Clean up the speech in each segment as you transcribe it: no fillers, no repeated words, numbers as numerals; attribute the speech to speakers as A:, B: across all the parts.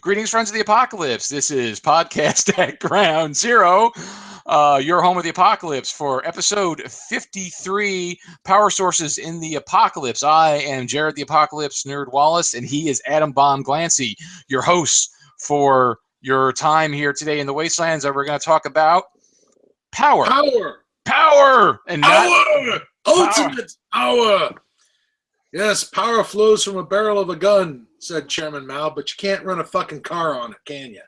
A: Greetings, friends of the apocalypse. This is Podcast at Ground Zero, your home of the apocalypse for episode 53, Power Sources in the Apocalypse. I am Jared the Apocalypse Nerd Wallace, and he is Adam Bomb Glancy, your host for your time here today in the Wastelands. And we're going to talk about power. And
B: power! Ultimate power! Yes, power flows from a barrel of a gun, said Chairman Mao, but you can't run a fucking car on it, can you?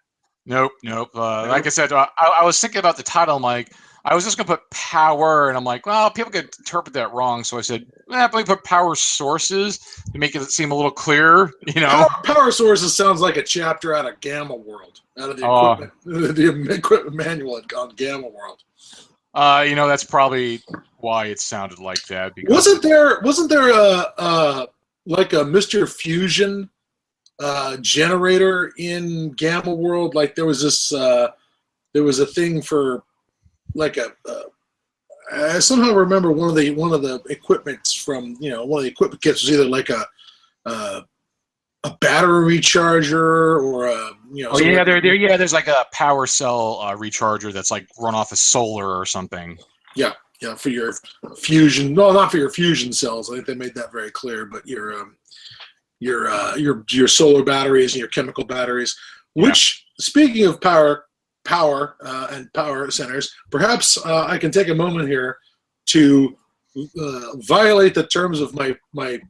A: Nope. Like I said, I was thinking about the title. I'm like, I was just going to put power, and I'm like, well, people could interpret that wrong. So I said, let me put power sources to make it seem a little clearer, you know?
B: Power sources sounds like a chapter out of Gamma World, out of the equipment manual on Gamma World.
A: That's probably why it sounded like that. Because
B: wasn't there a Mr. Fusion generator in Gamma World? Like there was a thing for like I somehow remember one of the equipments from one of the equipment kits was either like a battery recharger or
A: there's like a power cell recharger that's like run off of solar or something.
B: Yeah, for your fusion. No, not for your fusion cells. I think they made that very clear. But your solar batteries and your chemical batteries. Which, speaking of power and power centers, perhaps I can take a moment here to violate the terms of my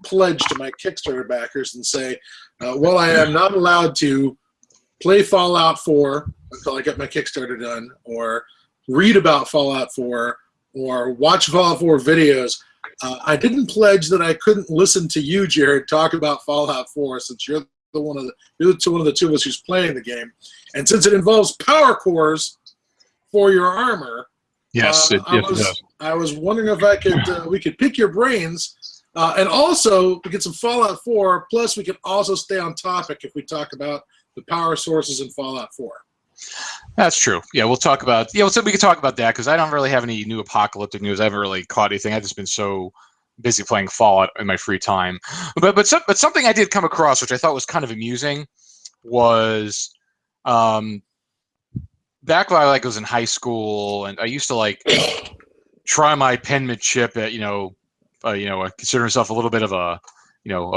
B: pledge to my Kickstarter backers and say, while I am not allowed to play Fallout 4 until I get my Kickstarter done, or read about Fallout 4, or watch Fallout 4 videos, I didn't pledge that I couldn't listen to you, Jared, talk about Fallout 4, since you're one of the two of us who's playing the game, and since it involves power cores for your armor.
A: Yes,
B: I was wondering if we could pick your brains, and also we get some Fallout 4. Plus, we can also stay on topic if we talk about the power sources in Fallout 4.
A: That's true. Yeah, we'll talk about. So we can talk about that because I don't really have any new apocalyptic news. I haven't really caught anything. I've just been so busy playing Fallout in my free time. But something I did come across, which I thought was kind of amusing, was back when I was in high school, and I used to try my penmanship at I consider myself a little bit of a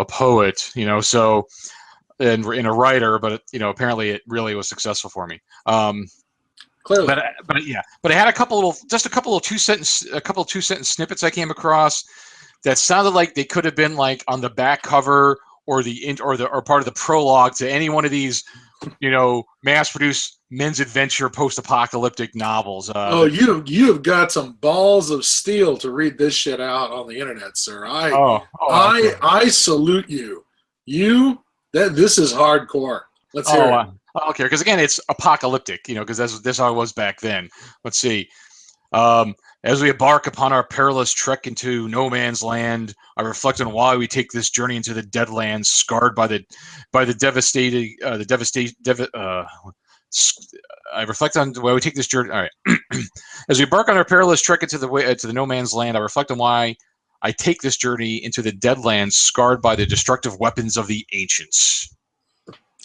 A: poet, so. And a writer, but apparently it really was successful for me.
B: Clearly,
A: but I had a couple of two sentence snippets I came across that sounded like they could have been like on the back cover or part of the prologue to any one of these, mass-produced men's adventure post-apocalyptic novels.
B: You have got some balls of steel to read this shit out on the internet, sir. I salute you. This is hardcore. Let's hear it.
A: Okay, because again, it's apocalyptic, because that's how it was back then. Let's see. As we embark upon our perilous trek into no man's land, I reflect on why we take this journey into the Deadlands, scarred by the devastating. I reflect on why we take this journey. All right. As we embark on our perilous trek into the no man's land, I reflect on why I take this journey into the Deadlands, scarred by the destructive weapons of the ancients.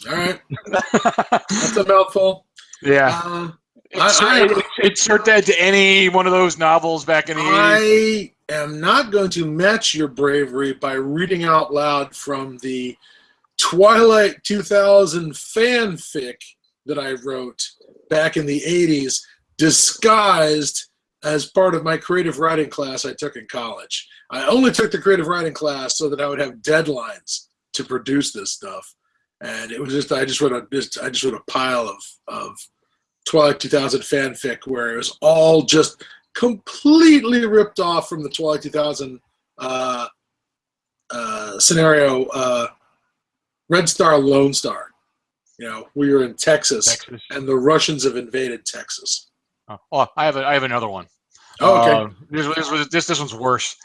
B: All right. That's a mouthful.
A: Yeah. Insert that to any one of those novels back in the 80s.
B: I am not going to match your bravery by reading out loud from the Twilight 2000 fanfic that I wrote back in the 80s, disguised as part of my creative writing class I took in college. I only took the creative writing class so that I would have deadlines to produce this stuff, and it was I just wrote a pile of Twilight 2000 fanfic where it was all just completely ripped off from the Twilight 2000 scenario. Red Star, Lone Star. We were in Texas, and the Russians have invaded Texas.
A: Oh, I have another one.
B: Oh, okay.
A: This one's worse.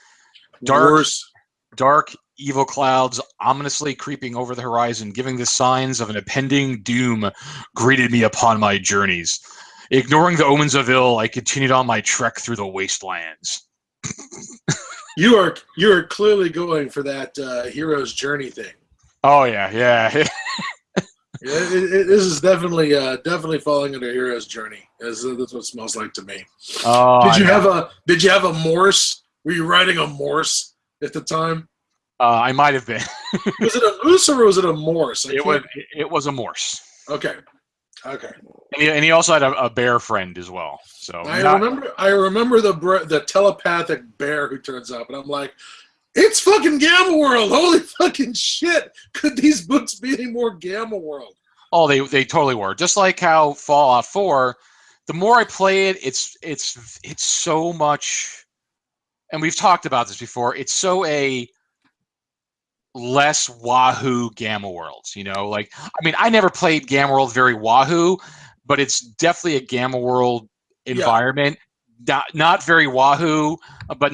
B: Worse.
A: Dark, evil clouds ominously creeping over the horizon, giving the signs of an impending doom, greeted me upon my journeys. Ignoring the omens of ill, I continued on my trek through the wastelands.
B: You are clearly going for that hero's journey thing.
A: Oh yeah.
B: This is definitely falling under hero's journey. That's what it smells like to me.
A: Oh,
B: Did you have a Morse? Were you riding a Morse at the time?
A: I might have been.
B: Was it a moose or was it a Morse?
A: It was a Morse.
B: Okay.
A: And he also had a bear friend as well. So
B: I remember the telepathic bear who turns up, and I'm like, it's fucking Gamma World! Holy fucking shit! Could these books be any more Gamma World?
A: Oh, they totally were. Just like how Fallout 4. The more I play it, it's so much. And we've talked about this before. It's so a less wahoo Gamma Worlds, like, I mean, I never played Gamma World very wahoo, but it's definitely a Gamma World environment. Yeah. Not very wahoo, but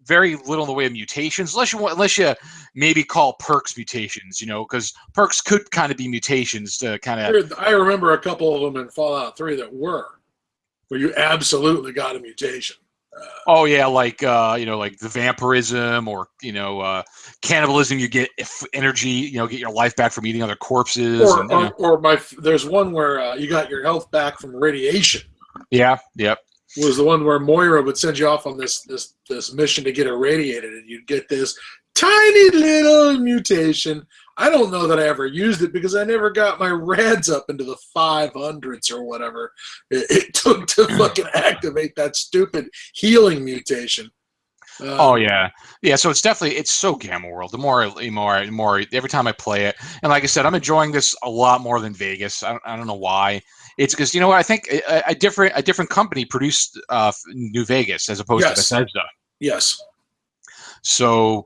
A: very little in the way of mutations, unless you maybe call perks mutations, because perks could kind of be mutations to kind of.
B: I remember a couple of them in Fallout 3 that where you absolutely got a mutation.
A: Oh yeah, like like the vampirism or cannibalism. You get energy, get your life back from eating other corpses.
B: There's one where you got your health back from radiation.
A: Yeah, yep.
B: Was the one where Moira would send you off on this mission to get irradiated, and you'd get this tiny little mutation. I don't know that I ever used it because I never got my rads up into the 500s or whatever it took to fucking activate that stupid healing mutation.
A: Oh yeah. So it's so Gamma World. The more every time I play it, and like I said, I'm enjoying this a lot more than Vegas. I don't know why. It's because I think a different company produced New Vegas as opposed to Bethesda.
B: Yes.
A: So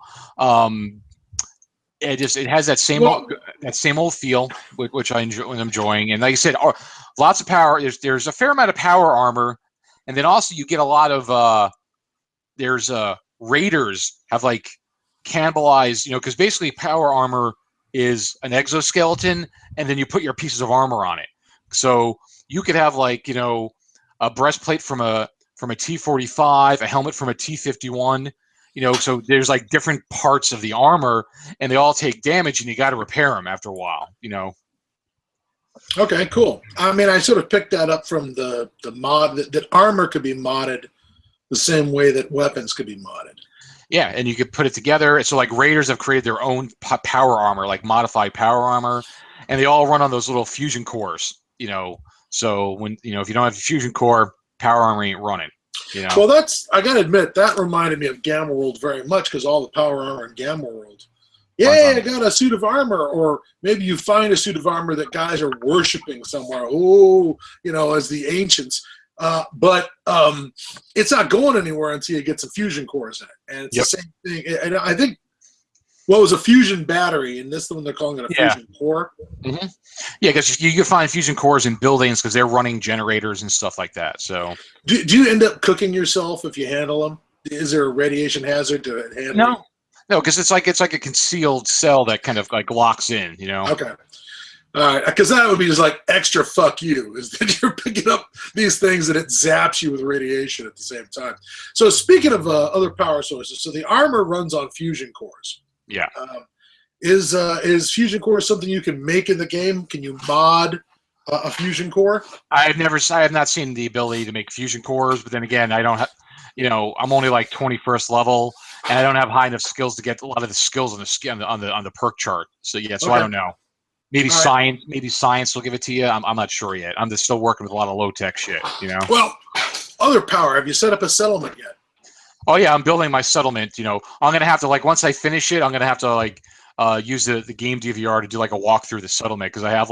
A: it has that same old feel, which I'm enjoying. And like I said, lots of power. There's a fair amount of power armor, and then also you get a lot of there's raiders have like cannibalized, because basically power armor is an exoskeleton, and then you put your pieces of armor on it. So you could have like a breastplate from a T-45, a helmet from a T-51. So there's like different parts of the armor, and they all take damage, and you got to repair them after a while.
B: Okay, cool. I mean, I sort of picked that up from the mod that armor could be modded the same way that weapons could be modded.
A: Yeah, and you could put it together. So like raiders have created their own power armor, like modified power armor, and they all run on those little fusion cores. So when if you don't have a fusion core, power armor ain't running.
B: Well, I gotta admit that reminded me of Gamma World very much because all the power armor in Gamma World. Yeah, I got a suit of armor, or maybe you find a suit of armor that guys are worshiping somewhere. Oh, as the ancients. But it's not going anywhere until you get some fusion cores in it, and it's the same thing. And I think it was a fusion battery, and this is the one they're calling it a fusion core.
A: Mm-hmm. Yeah, because you can find fusion cores in buildings because they're running generators and stuff like that. So,
B: do you end up cooking yourself if you handle them? Is there a radiation hazard to handle?
A: No, because it's like a concealed cell that kind of like locks in.
B: Okay. All right, because that would be just like extra fuck you, is that you're picking up these things and it zaps you with radiation at the same time. So speaking of other power sources, so the armor runs on fusion cores.
A: Yeah.
B: Is fusion core something you can make in the game? Can you mod a fusion core?
A: I have not seen the ability to make fusion cores, but then again, I don't have, I'm only like 21st level, and I don't have high enough skills to get a lot of the skills on the perk chart. So yeah, so okay. I don't know. Maybe science will give it to you. I'm not sure yet. I'm just still working with a lot of low tech shit.
B: Well, other power. Have you set up a settlement yet?
A: Oh yeah, I'm building my settlement. I'm gonna have to once I finish it, I'm gonna have to use the game DVR to do like a walk through the settlement because I have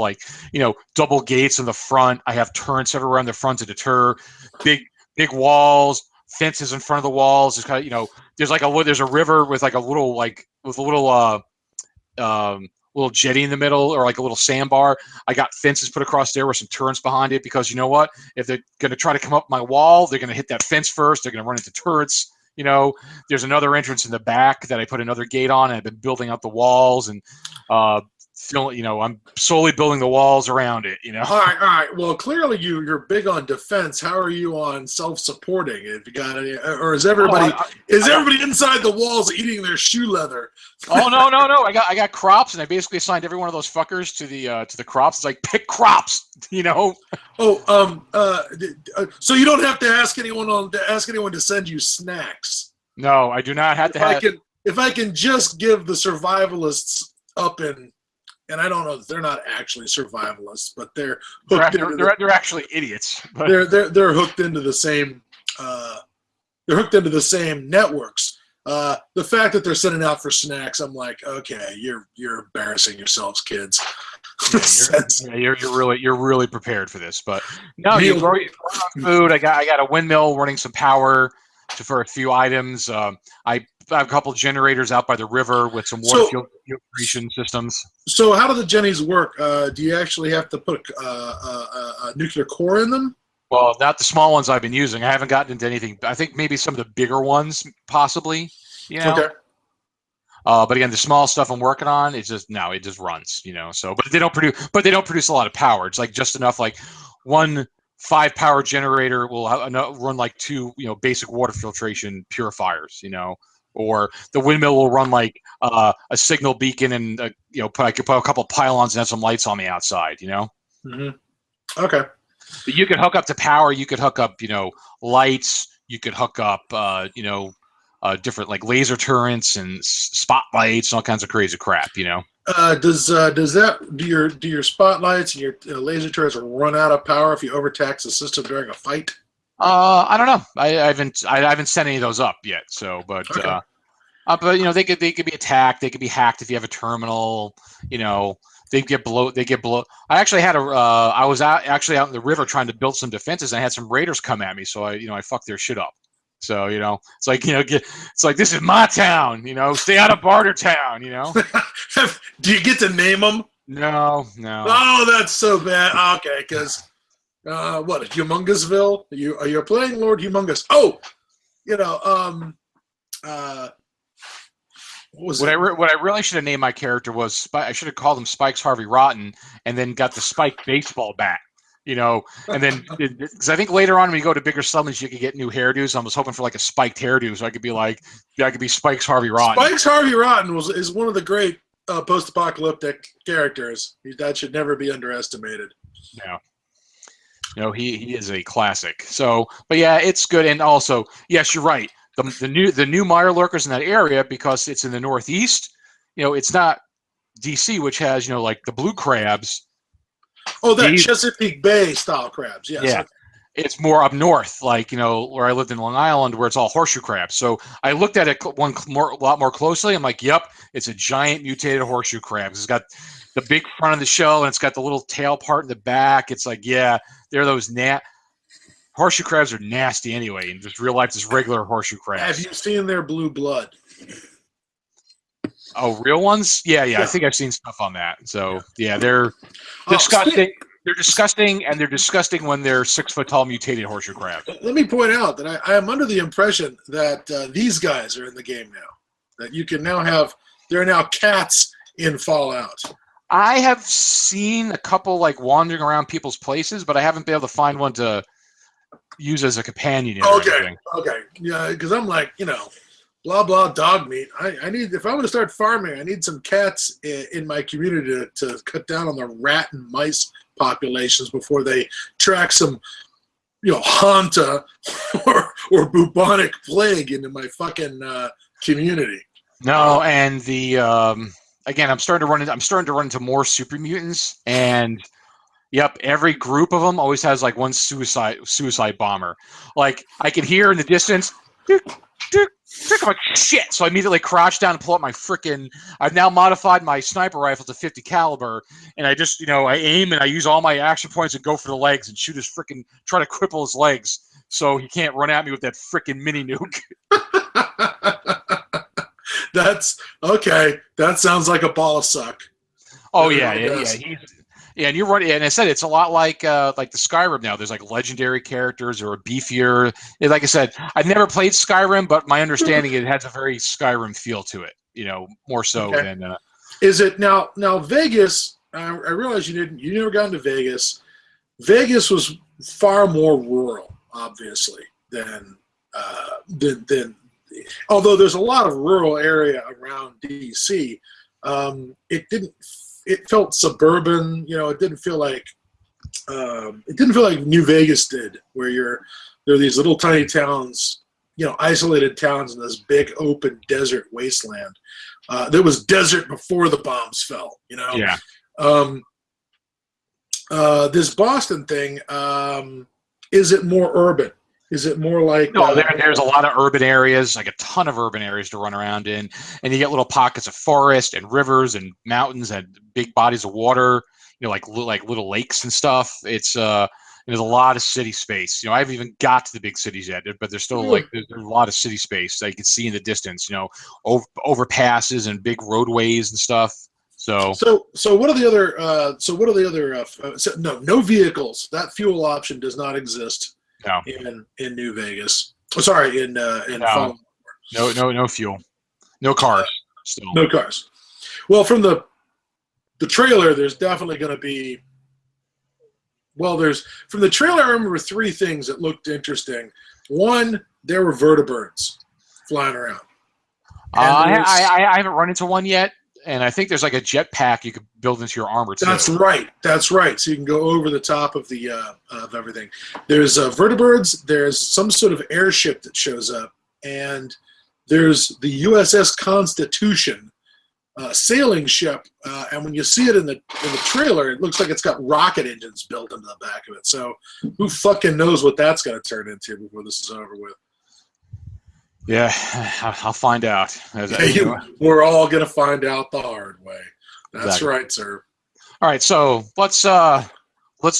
A: double gates in the front. I have turrets everywhere in the front to deter, big walls, fences in front of the walls. It's kind of there's a river with like a little little jetty in the middle or like a little sandbar. I got fences put across there with some turrets behind it because you know what? If they're going to try to come up my wall, they're going to hit that fence first. They're going to run into turrets. There's another entrance in the back that I put another gate on, and I've been building up the walls and I'm slowly building the walls around it.
B: All right. Well, clearly you're big on defense. How are you on self-supporting? If you got any, or is everybody everybody inside the walls eating their shoe leather?
A: Oh no! I got crops, and I basically assigned every one of those fuckers to the crops. It's like pick crops,
B: Oh, so you don't have to ask anyone to send you snacks.
A: No, I do not have to have.
B: If I can just give the survivalists up in. And I don't know that they're not actually survivalists, but they're
A: actually idiots. But.
B: They're hooked into the same networks. The fact that they're sending out for snacks, I'm like, okay, you're embarrassing yourselves, kids.
A: You're really prepared for this. But no, you grow food. I got a windmill running some power for a few items. I have a couple of generators out by the river with some water filtration systems.
B: So how do the Jennies work? Do you actually have to put a nuclear core in them?
A: Well, not the small ones I've been using. I haven't gotten into anything. I think maybe some of the bigger ones, possibly. Okay. But again, the small stuff I'm working on, it just runs. So, but they don't produce a lot of power. It's like just enough. Like 1 5-power generator will run like 2, basic water filtration purifiers. Or the windmill will run like a signal beacon, and I could put a couple pylons and have some lights on the outside.
B: Mm-hmm. Okay.
A: But you could hook up to power. You could hook up, lights. You could hook up, different like laser turrets and spotlights and all kinds of crazy crap.
B: Do your spotlights and your laser turrets run out of power if you overtax the system during a fight?
A: I don't know. I haven't set any of those up yet. So, but
B: okay.
A: But they could be attacked. They could be hacked if you have a terminal. They get blow. I actually had I was out in the river trying to build some defenses, and I had some raiders come at me. So I fucked their shit up. So it's like it's like, this is my town. Stay out of Barter Town.
B: Do you get to name them?
A: No.
B: Oh, that's so bad. Okay, because. What, Humongousville? Are you playing Lord Humongous? Oh, what was it?
A: What I really should have named my character was I should have called him Spikes Harvey Rotten, and then got the Spike baseball bat. And then because I think later on when you go to bigger summons, you could get new hairdos. I was hoping for like a spiked hairdo, so I could be Spikes Harvey Rotten.
B: Spikes Harvey Rotten is one of the great post-apocalyptic characters. That should never be underestimated.
A: Yeah. He is a classic. So, but yeah, it's good. And also, yes, you're right. The new mire lurkers in that area, because it's in the northeast. It's not DC, which has like the blue crabs.
B: Oh, that Chesapeake Bay style crabs. Yes.
A: Yeah, it's more up north, like where I lived in Long Island, where it's all horseshoe crabs. So I looked at it a lot more closely. I'm like, yep, it's a giant mutated horseshoe crab. It's got the big front of the shell, and it's got the little tail part in the back. It's like, yeah, they're those horseshoe crabs are nasty anyway, and just real life, just regular horseshoe crabs.
B: Have you seen their blue blood?
A: Oh, real ones? Yeah. I think I've seen stuff on that. So yeah, they're disgusting. They're disgusting, and they're disgusting when they're 6-foot-tall mutated horseshoe crabs.
B: Let me point out that I am under the impression that these guys are in the game now. That you can now have – there are now cats in Fallout.
A: I have seen a couple like wandering around people's places, but I haven't been able to find one to use as a companion.
B: Okay. Yeah, because I'm like, blah, blah, dog meat. I need – if I'm going to start farming, I need some cats in my community to cut down on the rat and mice populations before they track some, Hanta or bubonic plague into my fucking community.
A: No, and the again, I'm starting to run into more super mutants, and yep, every group of them always has like one suicide bomber. Like I can hear in the distance, I'm like, shit. So I immediately crouch down and pull up my freaking. I've now modified my sniper rifle to 50 caliber, and I just I aim and I use all my action points and go for the legs and shoot his freaking, try to cripple his legs so he can't run at me with that freaking mini nuke.
B: That's okay. That sounds like a ball of suck.
A: Oh yeah. And you're right. And I said it's a lot like the Skyrim now. There's like legendary characters or a beefier. Like I said, I've never played Skyrim, but my understanding it has a very Skyrim feel to it. More so than.
B: Is it now Vegas? I realize you never got into Vegas. Vegas was far more rural, obviously, than although there's a lot of rural area around DC. It felt suburban. It didn't feel like New Vegas did, where there are these little tiny towns, isolated towns in this big open desert wasteland. There was desert before the bombs fell.
A: Yeah.
B: This Boston thing, is it more urban? Is it more like...
A: No, there's a lot of urban areas, like a ton of urban areas to run around in. And you get little pockets of forest and rivers and mountains and big bodies of water, like little lakes and stuff. It's there's a lot of city space. I haven't even got to the big cities yet, but there's still there's a lot of city space that you can see in the distance, overpasses and big roadways and stuff. So what are the other no vehicles. That fuel option does not exist. No.
B: In New Vegas. Oh, sorry,
A: no fuel. No cars. Still.
B: No cars. Well, from the trailer, there's definitely going to be... Well, from the trailer, I remember three things that looked interesting. One, there were vertibirds flying around.
A: I haven't run into one yet, and I think there's like a jetpack you could build into your armor too.
B: That's right. So you can go over the top of the of everything. There's vertibirds. There's some sort of airship that shows up, and there's the USS Constitution. Sailing ship, and when you see it in the trailer, it looks like it's got rocket engines built into the back of it. So who fucking knows what that's going to turn into before this is over with?
A: Yeah, I'll find out.
B: We're all going to find out the hard way. That's
A: exactly
B: right, sir.
A: All right, so let's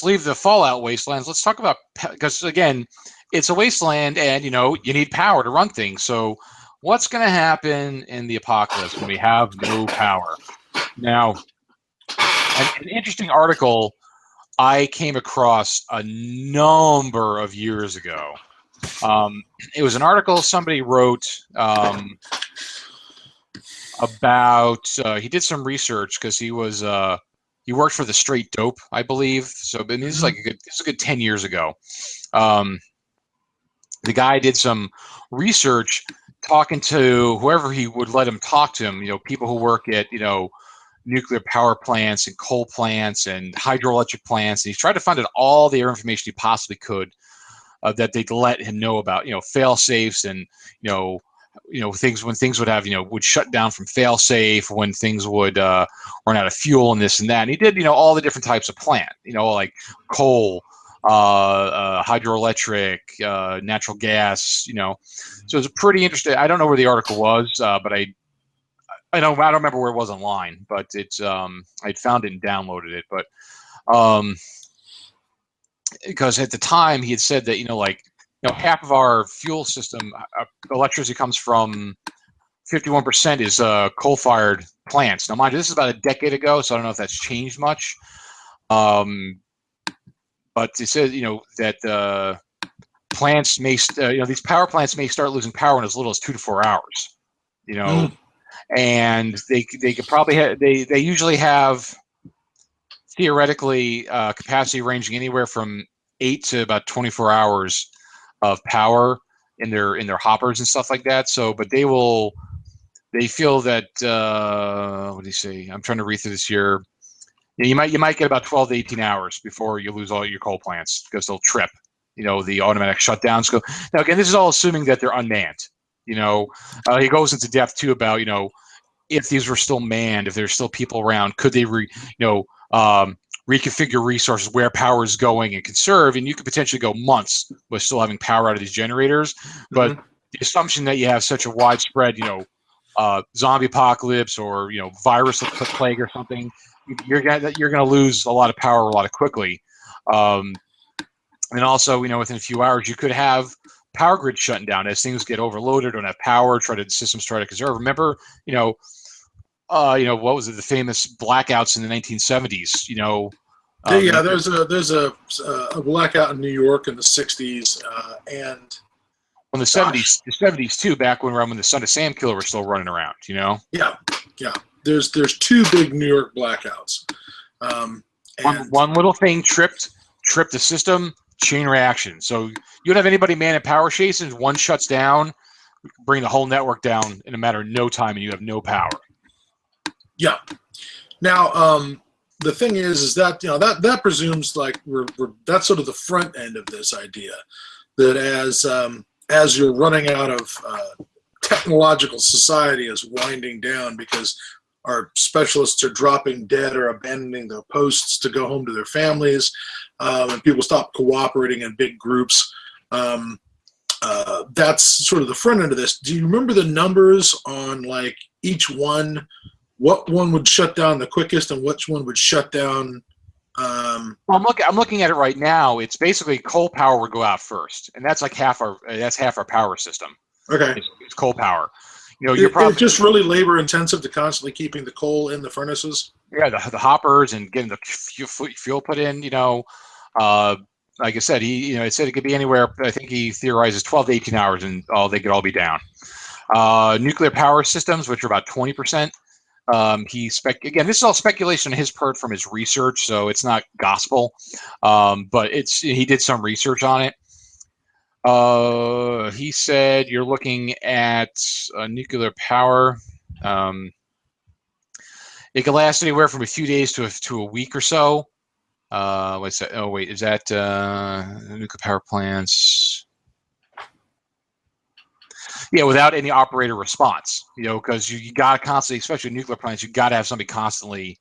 A: leave the Fallout wastelands. Let's talk about, because again, it's a wasteland, and you need power to run things. So what's going to happen in the apocalypse when we have no power? Now, an interesting article I came across a number of years ago. It was an article somebody wrote about. He did some research because he worked for the Straight Dope, I believe. So, this is a good 10 years ago. The guy did some research, talking to whoever he would let him talk to him, people who work at, nuclear power plants and coal plants and hydroelectric plants. And he's tried to find out all the information he possibly could that they'd let him know about, fail safes and, things when things would have, would shut down from fail safe, when things would run out of fuel and this and that. And he did, all the different types of plant, like coal, hydroelectric, natural gas, so it's pretty interesting. I don't know where the article was, but I don't remember where it was online, but it's I found it and downloaded it. But because at the time he had said that half of our fuel system electricity comes from 51% is coal-fired plants. Now, mind you, this is about a decade ago, so I don't know if that's changed much. But it says, that plants may, these power plants may start losing power in as little as 2 to 4 hours, and they could probably they usually have theoretically capacity ranging anywhere from 8 to about 24 hours of power in their hoppers and stuff like that. So, but they feel that what do you say? I'm trying to read through this here. You might get about 12 to 18 hours before you lose all your coal plants because they'll trip. The automatic shutdowns go. Now again, this is all assuming that they're unmanned. He goes into depth too about if these were still manned, if there's still people around, could they reconfigure resources where power is going and conserve, and you could potentially go months with still having power out of these generators. But the assumption that you have such a widespread, zombie apocalypse or virus plague or something, you're gonna lose a lot of power a lot quickly. And also, within a few hours, you could have power grid shutting down as things get overloaded, don't have power, systems try to conserve. Remember, what was it? The famous blackouts in the 1970s.
B: There's a blackout in New York in the 60s, and
A: in the 70s too, back when the Son of Sam killer was still running around.
B: Yeah. there's two big New York blackouts.
A: One little thing tripped the system, chain reaction. So you don't have anybody manning power stations. One shuts down, bring the whole network down in a matter of no time, and you have no power.
B: Yeah. Now, the thing is that that presumes like that's sort of the front end of this idea, that as you're running out of technological society is winding down because our specialists are dropping dead or abandoning their posts to go home to their families, and people stop cooperating in big groups. That's sort of the front end of this. Do you remember the numbers on like each one? What one would shut down the quickest, and which one would shut down?
A: Well, I'm looking at it right now. It's basically coal power would go out first, and that's like half our power system.
B: Okay,
A: it's coal power. You're probably
B: it's just really labor intensive to constantly keeping the coal in the furnaces.
A: Yeah, the hoppers and getting the fuel put in. Like I said, he said it could be anywhere. I think he theorizes 12 to 18 hours, and they could all be down. Nuclear power systems, which are about 20%. Again, this is all speculation on his part from his research, so it's not gospel. But he did some research on it. He said you're looking at nuclear power. It can last anywhere from a few days to a week or so. What's that? Oh wait, is that nuclear power plants? Yeah, without any operator response, because you got to constantly, especially nuclear plants, you got to have somebody constantly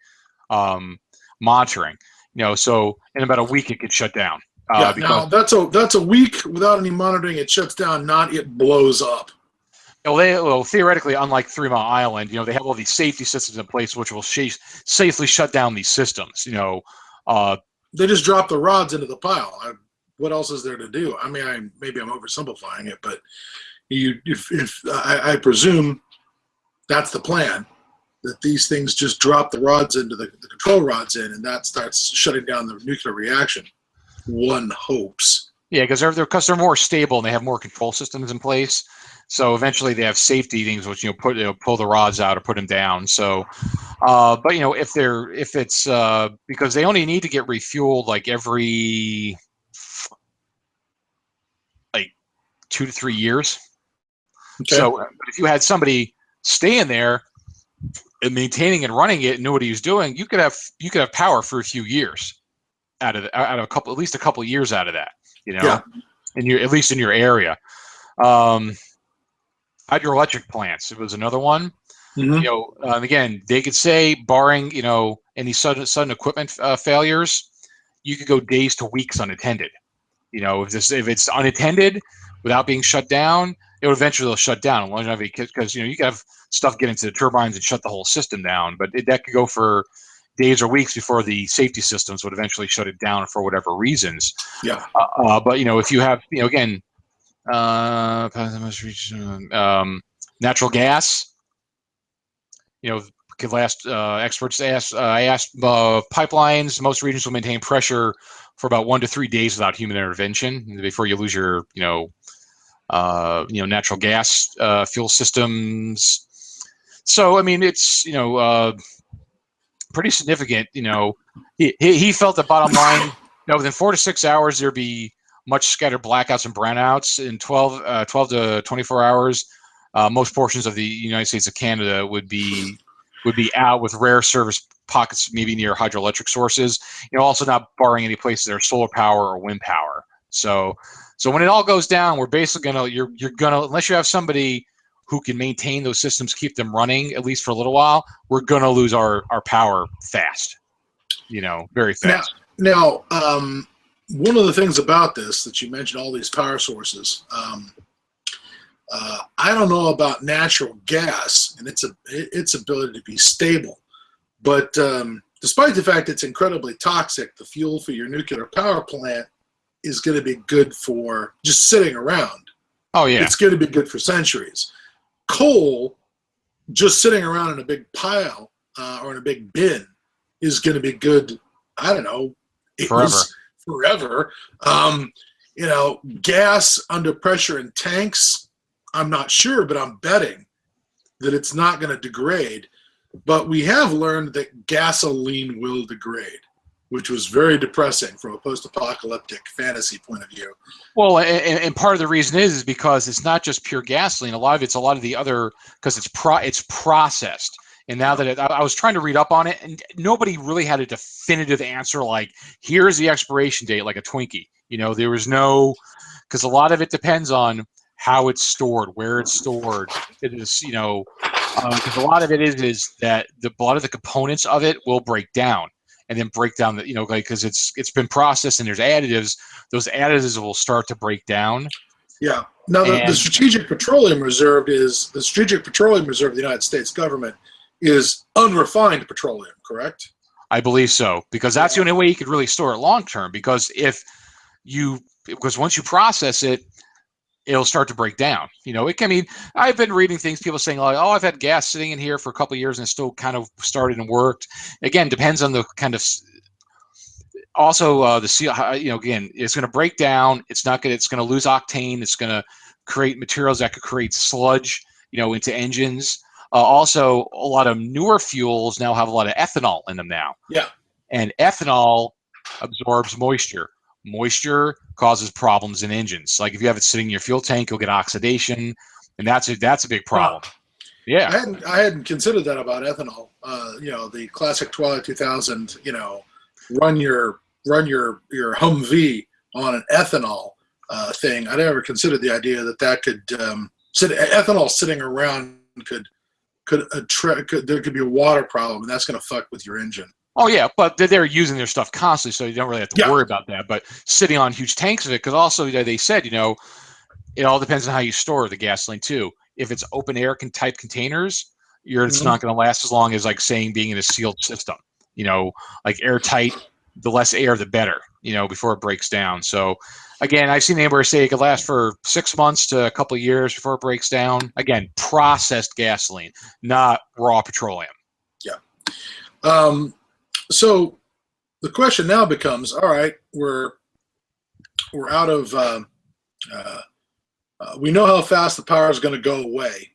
A: monitoring. So in about a week it could shut down.
B: Now that's a week without any monitoring. It shuts down, not it blows up.
A: Theoretically, unlike 3 Mile Island, they have all these safety systems in place which will safely shut down these systems.
B: They just drop the rods into the pile. What else is there to do? I mean, maybe I'm oversimplifying it, but I presume that's the plan, that these things just drop the rods into the control rods in, and that starts shutting down the nuclear reaction. One hopes.
A: Yeah, because they're more stable and they have more control systems in place. So eventually they have safety things which pull the rods out or put them down. So, but if it's because they only need to get refueled like every 2 to 3 years. Okay. So if you had somebody staying there and maintaining and running it and knew what he was doing, you could have power for a few years out of at least a couple of years out of that.
B: Yeah.
A: At least in your area. Hydroelectric plants. It was another one. Mm-hmm. Again, they could say, barring any sudden equipment failures, you could go days to weeks unattended. If it's unattended without being shut down, they'll shut down. Because you could have stuff get into the turbines and shut the whole system down, but that could go for days or weeks before the safety systems would eventually shut it down for whatever reasons.
B: Yeah.
A: But if you have natural gas, could last. Experts asked pipelines. Most regions will maintain pressure for about 1 to 3 days without human intervention before you lose your natural gas fuel systems. So I mean, it's pretty significant. He felt the bottom line. Within 4 to 6 hours there'd be much scattered blackouts and brownouts. In 12 to 24 hours, most portions of the United States and Canada would be out, with rare service pockets maybe near hydroelectric sources. Also not barring any places that are solar power or wind power. So when it all goes down, we're basically you're gonna, unless you have somebody who can maintain those systems, keep them running at least for a little while, we're gonna lose our power fast. Very fast.
B: Now, one of the things about this that you mentioned, all these power sources, I don't know about natural gas and its ability to be stable, but despite the fact it's incredibly toxic, the fuel for your nuclear power plant is going to be good for just sitting around.
A: Oh yeah,
B: it's going to be good for centuries. Coal, just sitting around in a big pile or in a big bin, is going to be good. I don't know, forever. Gas under pressure in tanks, I'm not sure, but I'm betting that it's not going to degrade. But we have learned that gasoline will degrade, which was very depressing from a post-apocalyptic fantasy point of view.
A: Well, and part of the reason is because it's not just pure gasoline. A lot of the other, because it's processed. And now that I was trying to read up on it, and nobody really had a definitive answer like, here's the expiration date, like a Twinkie. There was no, because a lot of it depends on how it's stored, where it's stored. It is, because a lot of it is that a lot of the components of it will break down. And then break down because it's been processed and there's additives. Those additives will start to break down.
B: Yeah. Now the Strategic Petroleum Reserve of the United States government is unrefined petroleum, correct?
A: I believe so, because that's the only way you could really store it long term. Because once you process it, it'll start to break down. I've been reading things, people saying like, oh, I've had gas sitting in here for a couple of years and it still kind of started and worked. Again, depends on the kind of, also the seal, again, it's going to break down. It's going to lose octane. It's going to create materials that could create sludge, into engines. Also, a lot of newer fuels now have a lot of ethanol in them now.
B: Yeah. And
A: ethanol absorbs moisture. Moisture causes problems in engines. Like if you have it sitting in your fuel tank, you'll get oxidation, and that's a big problem. Yeah,
B: I hadn't considered that about ethanol. The classic Twilight 2000. Run your Humvee on an ethanol thing. I never considered the idea that could ethanol sitting around there could be a water problem, and that's going to fuck with your engine.
A: Oh, yeah, but they're using their stuff constantly, so you don't really have to worry about that. But sitting on huge tanks of it, because also they said, it all depends on how you store the gasoline, too. If it's open air type containers, it's not going to last as long as, like, saying being in a sealed system. Like airtight, the less air, the better, before it breaks down. So, again, I've seen anywhere say it could last for 6 months to a couple of years before it breaks down. Again, processed gasoline, not raw petroleum.
B: Yeah. So the question now becomes: all right, we're out of. We know how fast the power is going to go away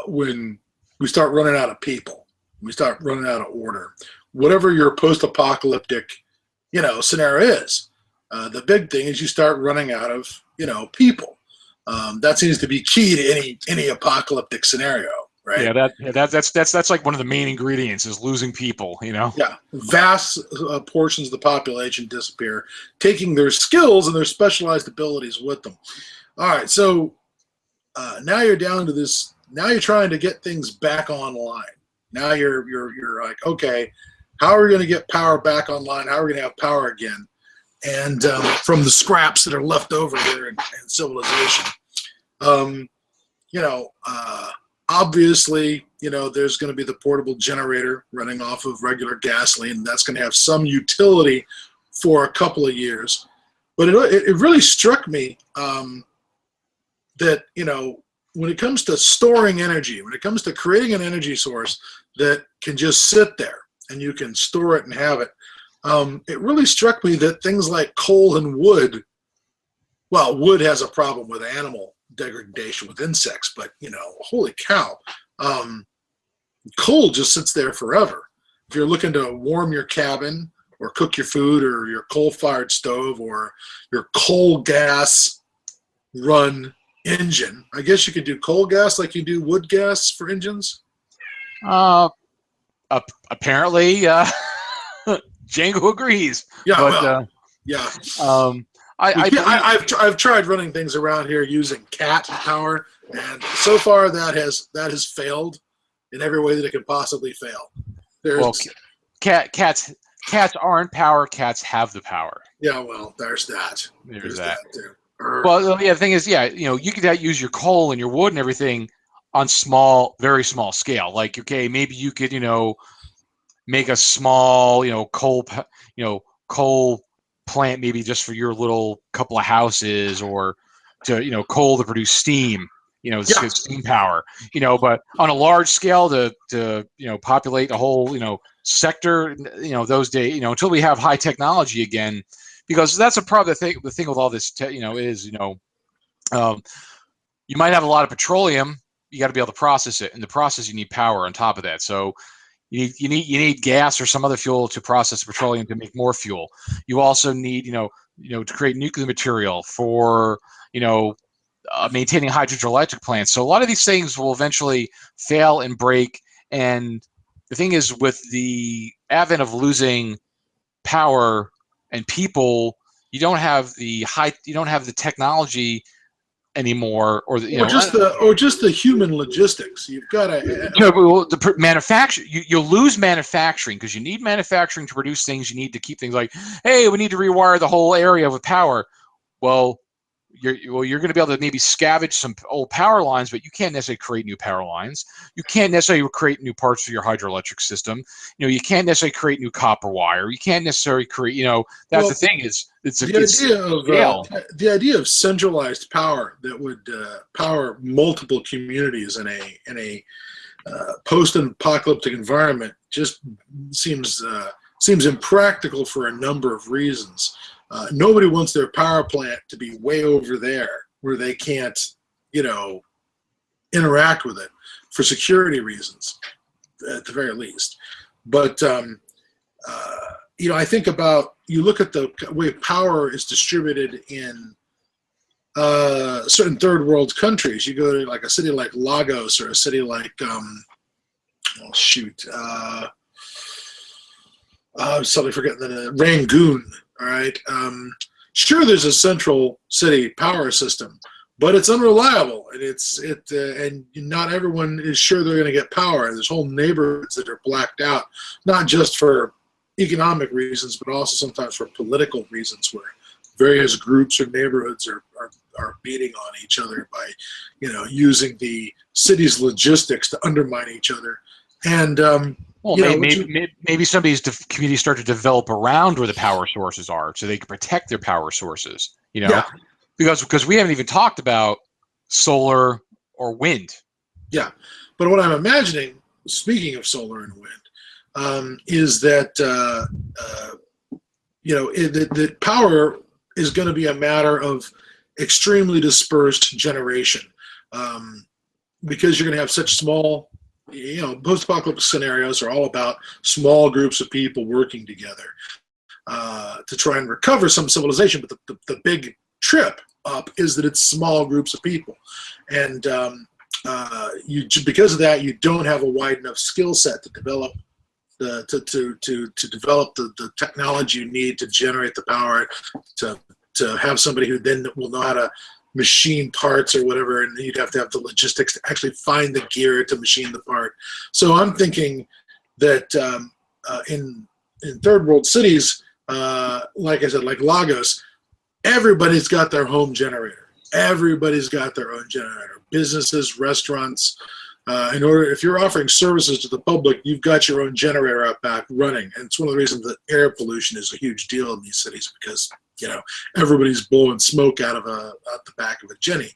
B: when we start running out of people. We start running out of order. Whatever your post-apocalyptic, scenario is, the big thing is you start running out of, people. That seems to be key to any apocalyptic scenario. Right.
A: Yeah, that's like one of the main ingredients is losing people,
B: Yeah, vast portions of the population disappear, taking their skills and their specialized abilities with them. All right, so now you're down to this. Now you're trying to get things back online. Now you're like, okay, how are we going to get power back online? How are we going to have power again? And from the scraps that are left over here in civilization, obviously, there's going to be the portable generator running off of regular gasoline. That's going to have some utility for a couple of years. But it really struck me that, when it comes to storing energy, when it comes to creating an energy source that can just sit there and you can store it and have it, it really struck me that things like coal and wood, well, wood has a problem with animal degradation with insects, but holy cow, coal just sits there forever. If you're looking to warm your cabin or cook your food or your coal-fired stove or your coal gas run engine, I guess you could do coal gas like you do wood gas for engines.
A: Apparently, Django agrees.
B: Yeah,
A: but,
B: yeah.
A: I've
B: tried running things around here using cat power, and so far that has failed in every way that it can possibly fail.
A: Cats aren't power. Cats have the power.
B: Yeah, well, there's that.
A: There's that too. Well, yeah. The thing is, you could use your coal and your wood and everything on very small scale. Like, okay, maybe you could, make a small, coal plant maybe just for your little couple of houses, or to coal to produce steam, steam power, but on a large scale to populate a whole sector, those days, until we have high technology again, because that's the thing with all this is you might have a lot of petroleum, you got to be able to process it. And the process, you need power on top of that. So you need gas or some other fuel to process petroleum to make more fuel. You also need to create nuclear material for maintaining hydroelectric plants. So a lot of these things will eventually fail and break. And the thing is, with the advent of losing power and people, you don't have the technology anymore, or
B: just the human logistics. You've got to
A: the manufacture. You'll lose manufacturing because you need manufacturing to produce things. You need to keep things like, hey, we need to rewire the whole area with power. Well, you're going to be able to maybe scavenge some old power lines, but you can't necessarily create new power lines. You can't necessarily create new parts for your hydroelectric system. You can't necessarily create new copper wire. You can't necessarily create. That's the thing is
B: the idea of centralized power that would power multiple communities in a post-apocalyptic environment just seems impractical for a number of reasons. Nobody wants their power plant to be way over there where they can't, interact with it for security reasons, at the very least. But, I think about, you look at the way power is distributed in certain third world countries. You go to like a city like Lagos or a city like, I'm suddenly forgetting the Rangoon. All right. Sure, there's a central city power system, but it's unreliable, and and not everyone is sure they're going to get power. There's whole neighborhoods that are blacked out, not just for economic reasons, but also sometimes for political reasons, where various groups or neighborhoods are beating on each other by, using the city's logistics to undermine each other. And
A: well, maybe somebody's community start to develop around where the power sources are, so they can protect their power sources. Because we haven't even talked about solar or wind.
B: Yeah, but what I'm imagining, speaking of solar and wind, is that that power is going to be a matter of extremely dispersed generation, because you're going to have such small. Post-apocalyptic scenarios are all about small groups of people working together to try and recover some civilization. But the big trip up is that it's small groups of people, and because of that, you don't have a wide enough skill set to develop to develop the technology you need to generate the power to have somebody who then will know how to machine parts or whatever, and you'd have to have the logistics to actually find the gear to machine the part. So I'm thinking that in third world cities, like I said, like Lagos, everybody's got their home generator. Everybody's got their own generator. Businesses, restaurants. If you're offering services to the public, you've got your own generator out back running. And it's one of the reasons that air pollution is a huge deal in these cities, because everybody's blowing smoke out the back of a Jenny.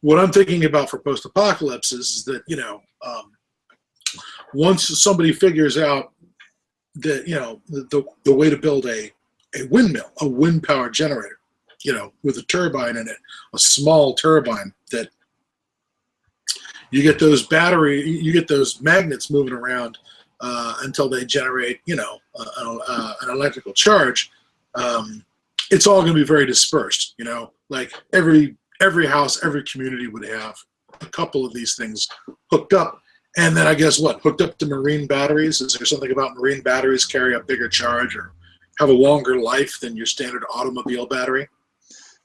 B: What I'm thinking about for post-apocalypse is that once somebody figures out that the way to build a windmill, a wind power generator, with a turbine in it, a small turbine that you get those magnets moving around until they generate an electrical charge. It's all going to be very dispersed, like every house, every community would have a couple of these things hooked up. And then I guess hooked up to marine batteries? Is there something about marine batteries carry a bigger charge or have a longer life than your standard automobile battery?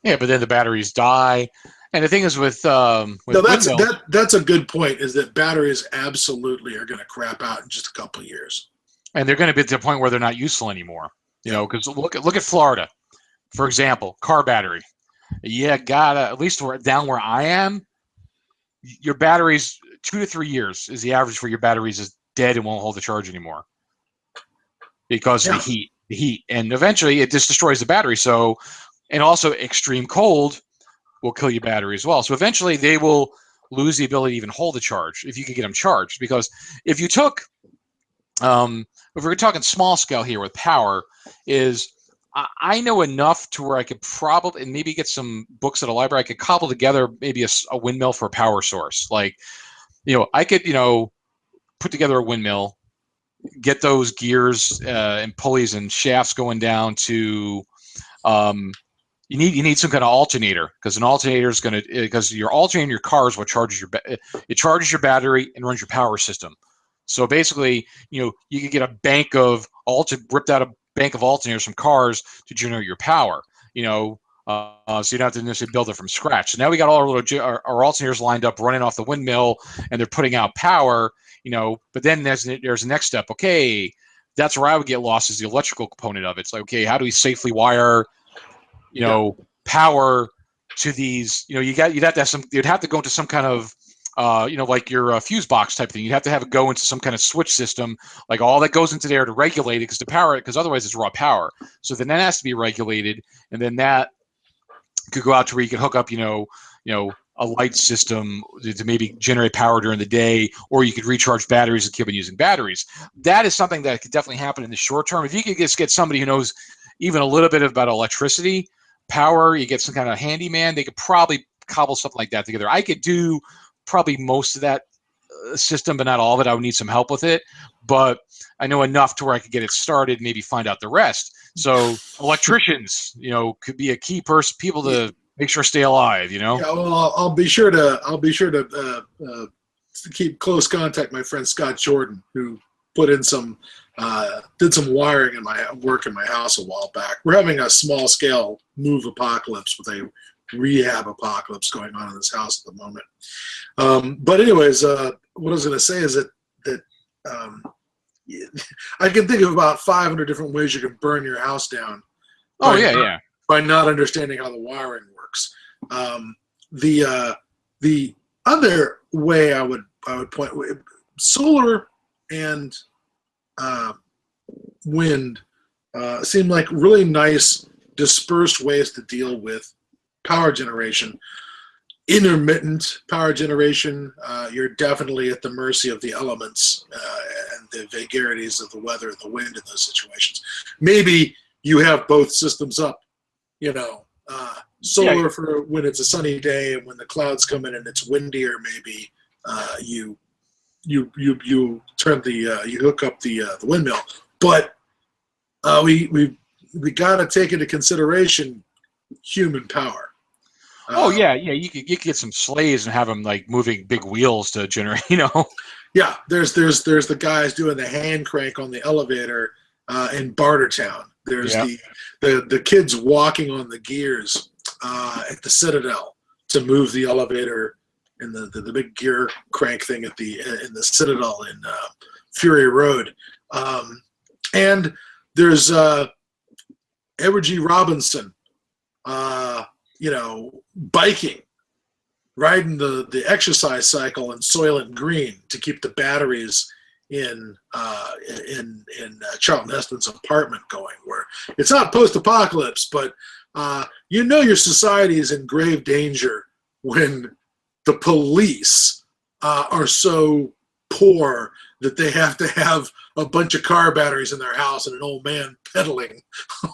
A: Yeah, but then the batteries die. And the thing is with
B: that's a good point, is that batteries absolutely are going to crap out in just a couple of years.
A: And they're going to be to the point where they're not useful anymore. Because look at Florida. For example, car battery. At least down where I am, your batteries 2 to 3 years is the average for your batteries is dead and won't hold the charge anymore because of the heat, and eventually it just destroys the battery. So, and also extreme cold will kill your battery as well. So eventually they will lose the ability to even hold the charge if you can get them charged. Because if you took, if we're talking small scale here with power, is I know enough to where I could probably, and maybe get some books at a library, I could cobble together maybe a windmill for a power source. Like I could, put together a windmill, get those gears and pulleys and shafts going down to, you need some kind of alternator, because an alternator is going to, because your alternator in your car is what charges it charges your battery and runs your power system. So basically, you could get ripped out a bank of alternators from cars to generate your power. So you don't have to necessarily build it from scratch. So now we got all our alternators lined up, running off the windmill, and they're putting out power. But then there's the next step. Okay, that's where I would get lost, is the electrical component of it. It's like, okay, how do we safely wire, power to these? You'd have to go into some kind of, like your fuse box type thing. You'd have to have it go into some kind of switch system, like all that goes into there to regulate it, because otherwise it's raw power. So then that has to be regulated, and then that could go out to where you could hook up, a light system to maybe generate power during the day, or you could recharge batteries and keep on using batteries. That is something that could definitely happen in the short term. If you could just get somebody who knows even a little bit about electricity, power, you get some kind of handyman, they could probably cobble something like that together. I could do probably most of that system, but not all of it. I would need some help with it, but I know enough to where I could get it started, maybe find out the rest. So electricians, could be a key people to make sure stay alive.
B: Yeah, well, I'll be sure to keep close contact. My friend Scott Jordan, who put in did some wiring in my house a while back. We're having a small scale move apocalypse with a rehab apocalypse going on in this house at the moment. But anyways, what I was going to say is that I can think of about 500 different ways you can burn your house down. By not understanding how the wiring works. The other way I would point, solar and wind seem like really nice dispersed ways to deal with power generation. Intermittent power generation, you're definitely at the mercy of the elements and the vagaries of the weather and the wind in those situations. Maybe you have both systems up, solar for when it's a sunny day, and when the clouds come in and it's windier, maybe you turn you hook up the windmill. But we got to take into consideration human power.
A: You could get some slaves and have them like moving big wheels to generate.
B: Yeah, there's the guys doing the hand crank on the elevator in Bartertown. There's the kids walking on the gears at the Citadel to move the elevator, and the big gear crank thing in the Citadel in Fury Road. And there's Edward G. Robinson, biking, riding the exercise cycle in Soylent Green to keep the batteries in Charlton Heston's apartment going, where it's not post-apocalypse, but your society is in grave danger when the police are so poor that they have to have a bunch of car batteries in their house and an old man pedaling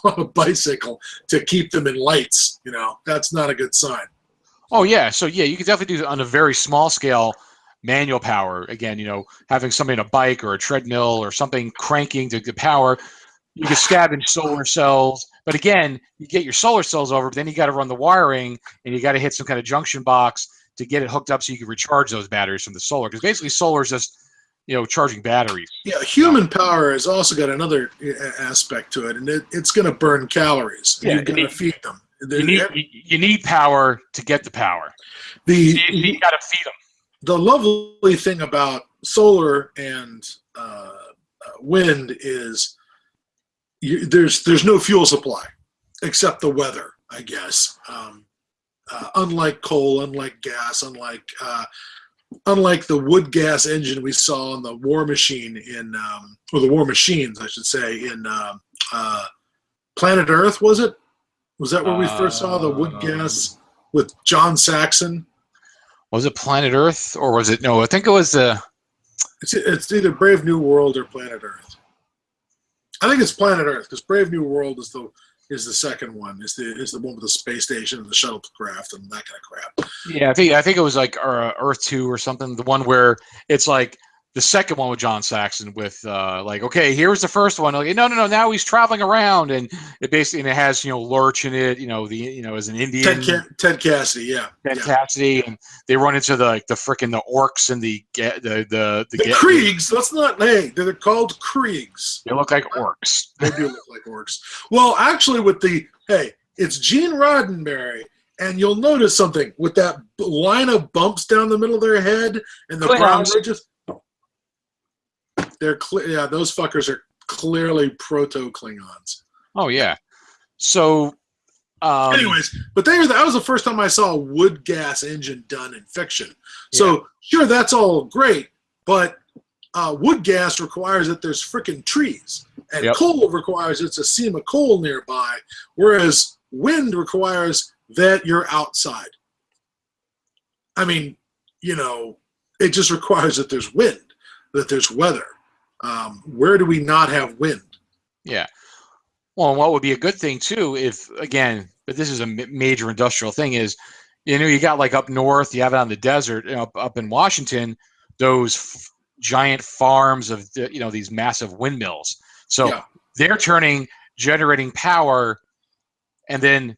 B: on a bicycle to keep them in lights. That's not a good sign.
A: Oh, yeah. So, you could definitely do it on a very small scale, manual power. Again, having somebody on a bike or a treadmill or something cranking to get power. You can scavenge solar cells. But again, you get your solar cells over, but then you got to run the wiring, and you got to hit some kind of junction box to get it hooked up so you can recharge those batteries from the solar. Because basically solar is just, charging batteries.
B: Yeah, human power has also got another aspect to it, and it's going to burn calories. Yeah, you're going to feed them.
A: You need power to get the power. You got to feed them.
B: The lovely thing about solar and wind is there's no fuel supply except the weather, I guess. Unlike coal, unlike gas, unlike the wood gas engine we saw on the War Machine or the War Machines, I should say, in Planet Earth, was it? Was that where we first saw the wood gas with John Saxon?
A: Was it Planet Earth, or was it? No, I think it was
B: It's either Brave New World or Planet Earth. I think it's Planet Earth, because Brave New World is the is the second one. Is the one with the space station and the shuttlecraft and that kind of crap.
A: Yeah, I think it was like Earth 2 or something. The one where it's like the second one with John Saxon with like, okay, here's the first one. Like, no. Now he's traveling around, and it basically and it has Lurch in it. As an Indian.
B: Ted Cassidy, yeah.
A: Ted Cassidy, and they run into the frickin' the orcs and the
B: Kriegs. Let's not. Hey, they're called Kriegs.
A: They look like orcs.
B: They do look like orcs. Well, actually, it's Gene Roddenberry. And you'll notice something with that line of bumps down the middle of their head and the brown ridges. They're clear. Yeah, those fuckers are clearly proto-Klingons.
A: Oh yeah. So,
B: anyways, but that was the first time I saw a wood gas engine done in fiction. So sure, that's all great, but wood gas requires that there's frickin' trees, and coal requires it's a seam of coal nearby, whereas wind requires that you're outside. I mean, it just requires that there's wind, that there's weather. Where do we not have wind?
A: Yeah. Well, and what would be a good thing too, but this is a major industrial thing, is, you got like up north, you have it on the desert, up in Washington, those giant farms of these massive windmills. So they're generating power. And then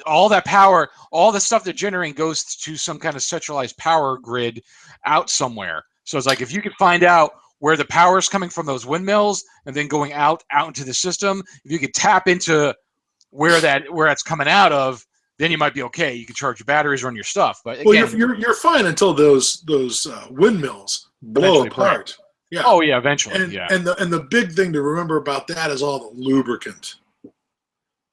A: all that power, all the stuff they're generating goes to some kind of centralized power grid out somewhere. So it's like, if you could find out where the power is coming from those windmills and then going out into the system, if you could tap into where that's coming out of, then you might be okay. You can charge your batteries, run your stuff. But again,
B: you're fine until those windmills blow apart.
A: Yeah. Oh yeah, eventually.
B: And the big thing to remember about that is all the lubricant.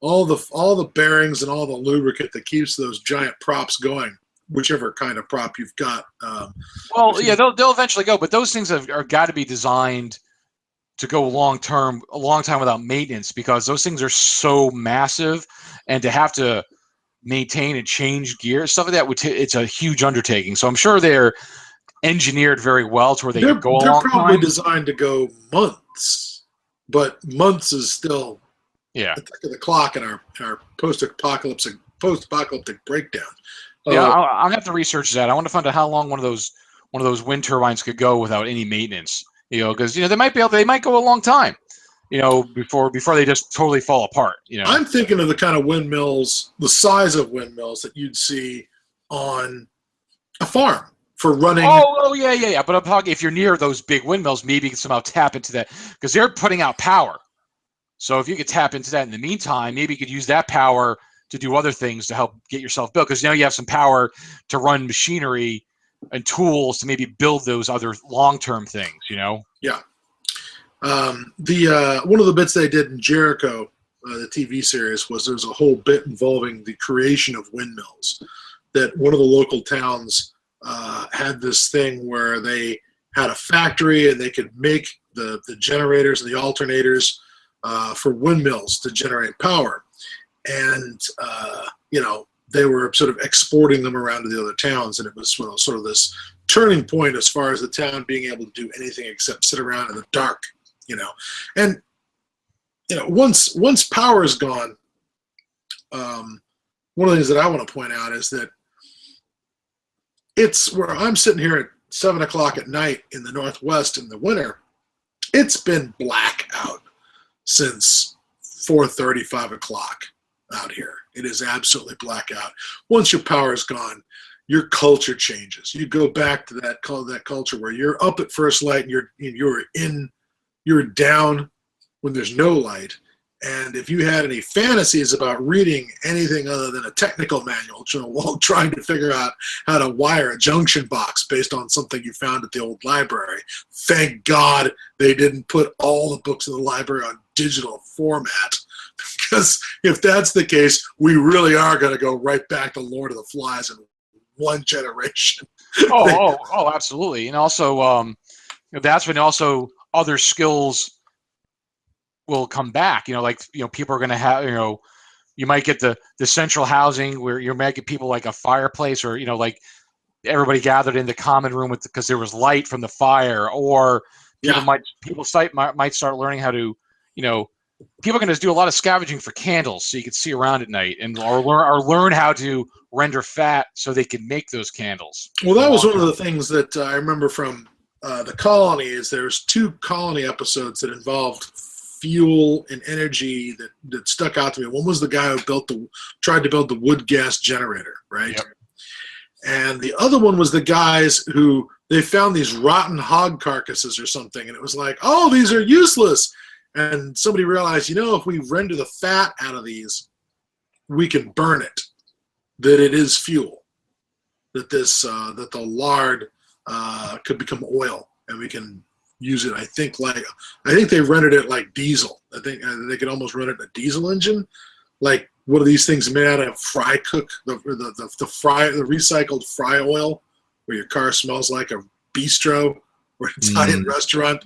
B: All the bearings and all the lubricant that keeps those giant props going, whichever kind of prop you've got.
A: They'll eventually go, but those things are got to be designed to go a long time without maintenance, because those things are so massive, and to have to maintain and change gear, stuff like that, it's a huge undertaking. So I'm sure they're engineered very well to where they could go a long time.
B: They're probably designed to go months, but months is still.
A: Yeah,
B: the tick of the clock in our post-apocalyptic breakdown.
A: I'll have to research that. I want to find out how long one of those wind turbines could go without any maintenance. Because they might go a long time. Before they just totally fall apart.
B: I'm thinking of the kind of windmills, the size of windmills that you'd see on a farm for running.
A: Oh yeah. But I'm talking, if you're near those big windmills, maybe you can somehow tap into that, because they're putting out power. So if you could tap into that in the meantime, maybe you could use that power to do other things to help get yourself built, because now you have some power to run machinery and tools to maybe build those other long-term things.
B: Yeah. One of the bits they did in Jericho, the TV series, was there's a whole bit involving the creation of windmills. That one of the local towns had this thing where they had a factory and they could make the generators and the alternators for windmills to generate power, and they were sort of exporting them around to the other towns, and it was sort of this turning point as far as the town being able to do anything except sit around in the dark, and once power is gone, one of the things that I want to point out is that it's where I'm sitting here at 7 o'clock at night in the Northwest in the winter. It's been black out since 4:30, 5 o'clock out here. It is absolutely black out. Once your power is gone, your culture changes. You go back to that culture where you're up at first light and you're down when there's no light. And if you had any fantasies about reading anything other than a technical manual, while trying to figure out how to wire a junction box based on something you found at the old library, thank God they didn't put all the books in the library on digital format. Because if that's the case, we really are going to go right back to Lord of the Flies in one generation.
A: Oh, absolutely. And also, that's when also other skills will come back. People are going to have, you might get the central housing where you might get people like a fireplace, or, like everybody gathered in the common room because there was light from the fire, or people might start learning how to, people are going to do a lot of scavenging for candles so you can see around at night, and or learn how to render fat so they can make those candles.
B: Well, that was one of the things that I remember from the colony. Is there's 2 colony episodes that involved fuel and energy that stuck out to me. One was the guy who tried to build the wood gas generator, right?
A: Yep.
B: And the other one was the guys who they found these rotten hog carcasses or something, and it was like, oh, these are useless. And somebody realized, if we render the fat out of these, we can burn it. That it is fuel. That that the lard could become oil, and we can use it. I think they rendered it like diesel. I think they could almost run it in a diesel engine. Like, what are these things made out of? Fry cook, the recycled fry oil, where your car smells like a bistro or an Italian restaurant.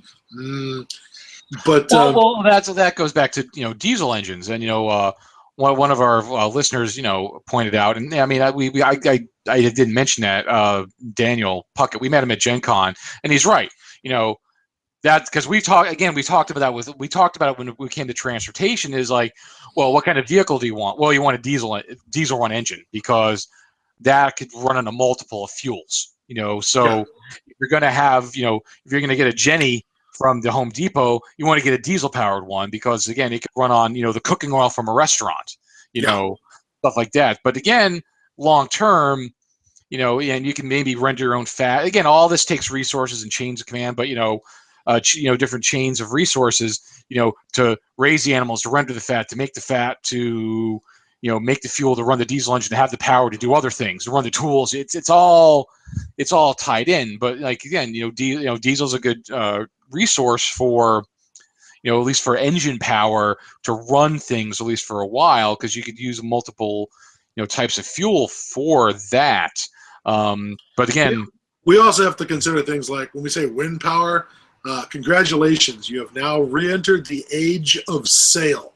B: But
A: that goes back to diesel engines, and one of our listeners pointed out, and I mean I didn't mention that Daniel Puckett. We met him at Gen Con, and he's right. That's because we talked about it when we came to transportation. Is like, well, what kind of vehicle do you want? Well, you want a diesel run engine, because that could run on a multiple of fuels. So if you're going to have if you're going to get a Jenny from the Home Depot, you want to get a diesel powered one, because again, it could run on the cooking oil from a restaurant, stuff like that. But again, long term, and you can maybe render your own fat. Again, all this takes resources and chains of command, but different chains of resources, to raise the animals, to render the fat, to make the fat, to make the fuel, to run the diesel engine, to have the power to do other things, to run the tools. It's all tied in. But like again, diesel's a good resource for at least for engine power to run things, at least for a while, because you could use multiple types of fuel for that. But again,
B: we also have to consider things like when we say wind power. Congratulations, you have now re-entered the age of sail,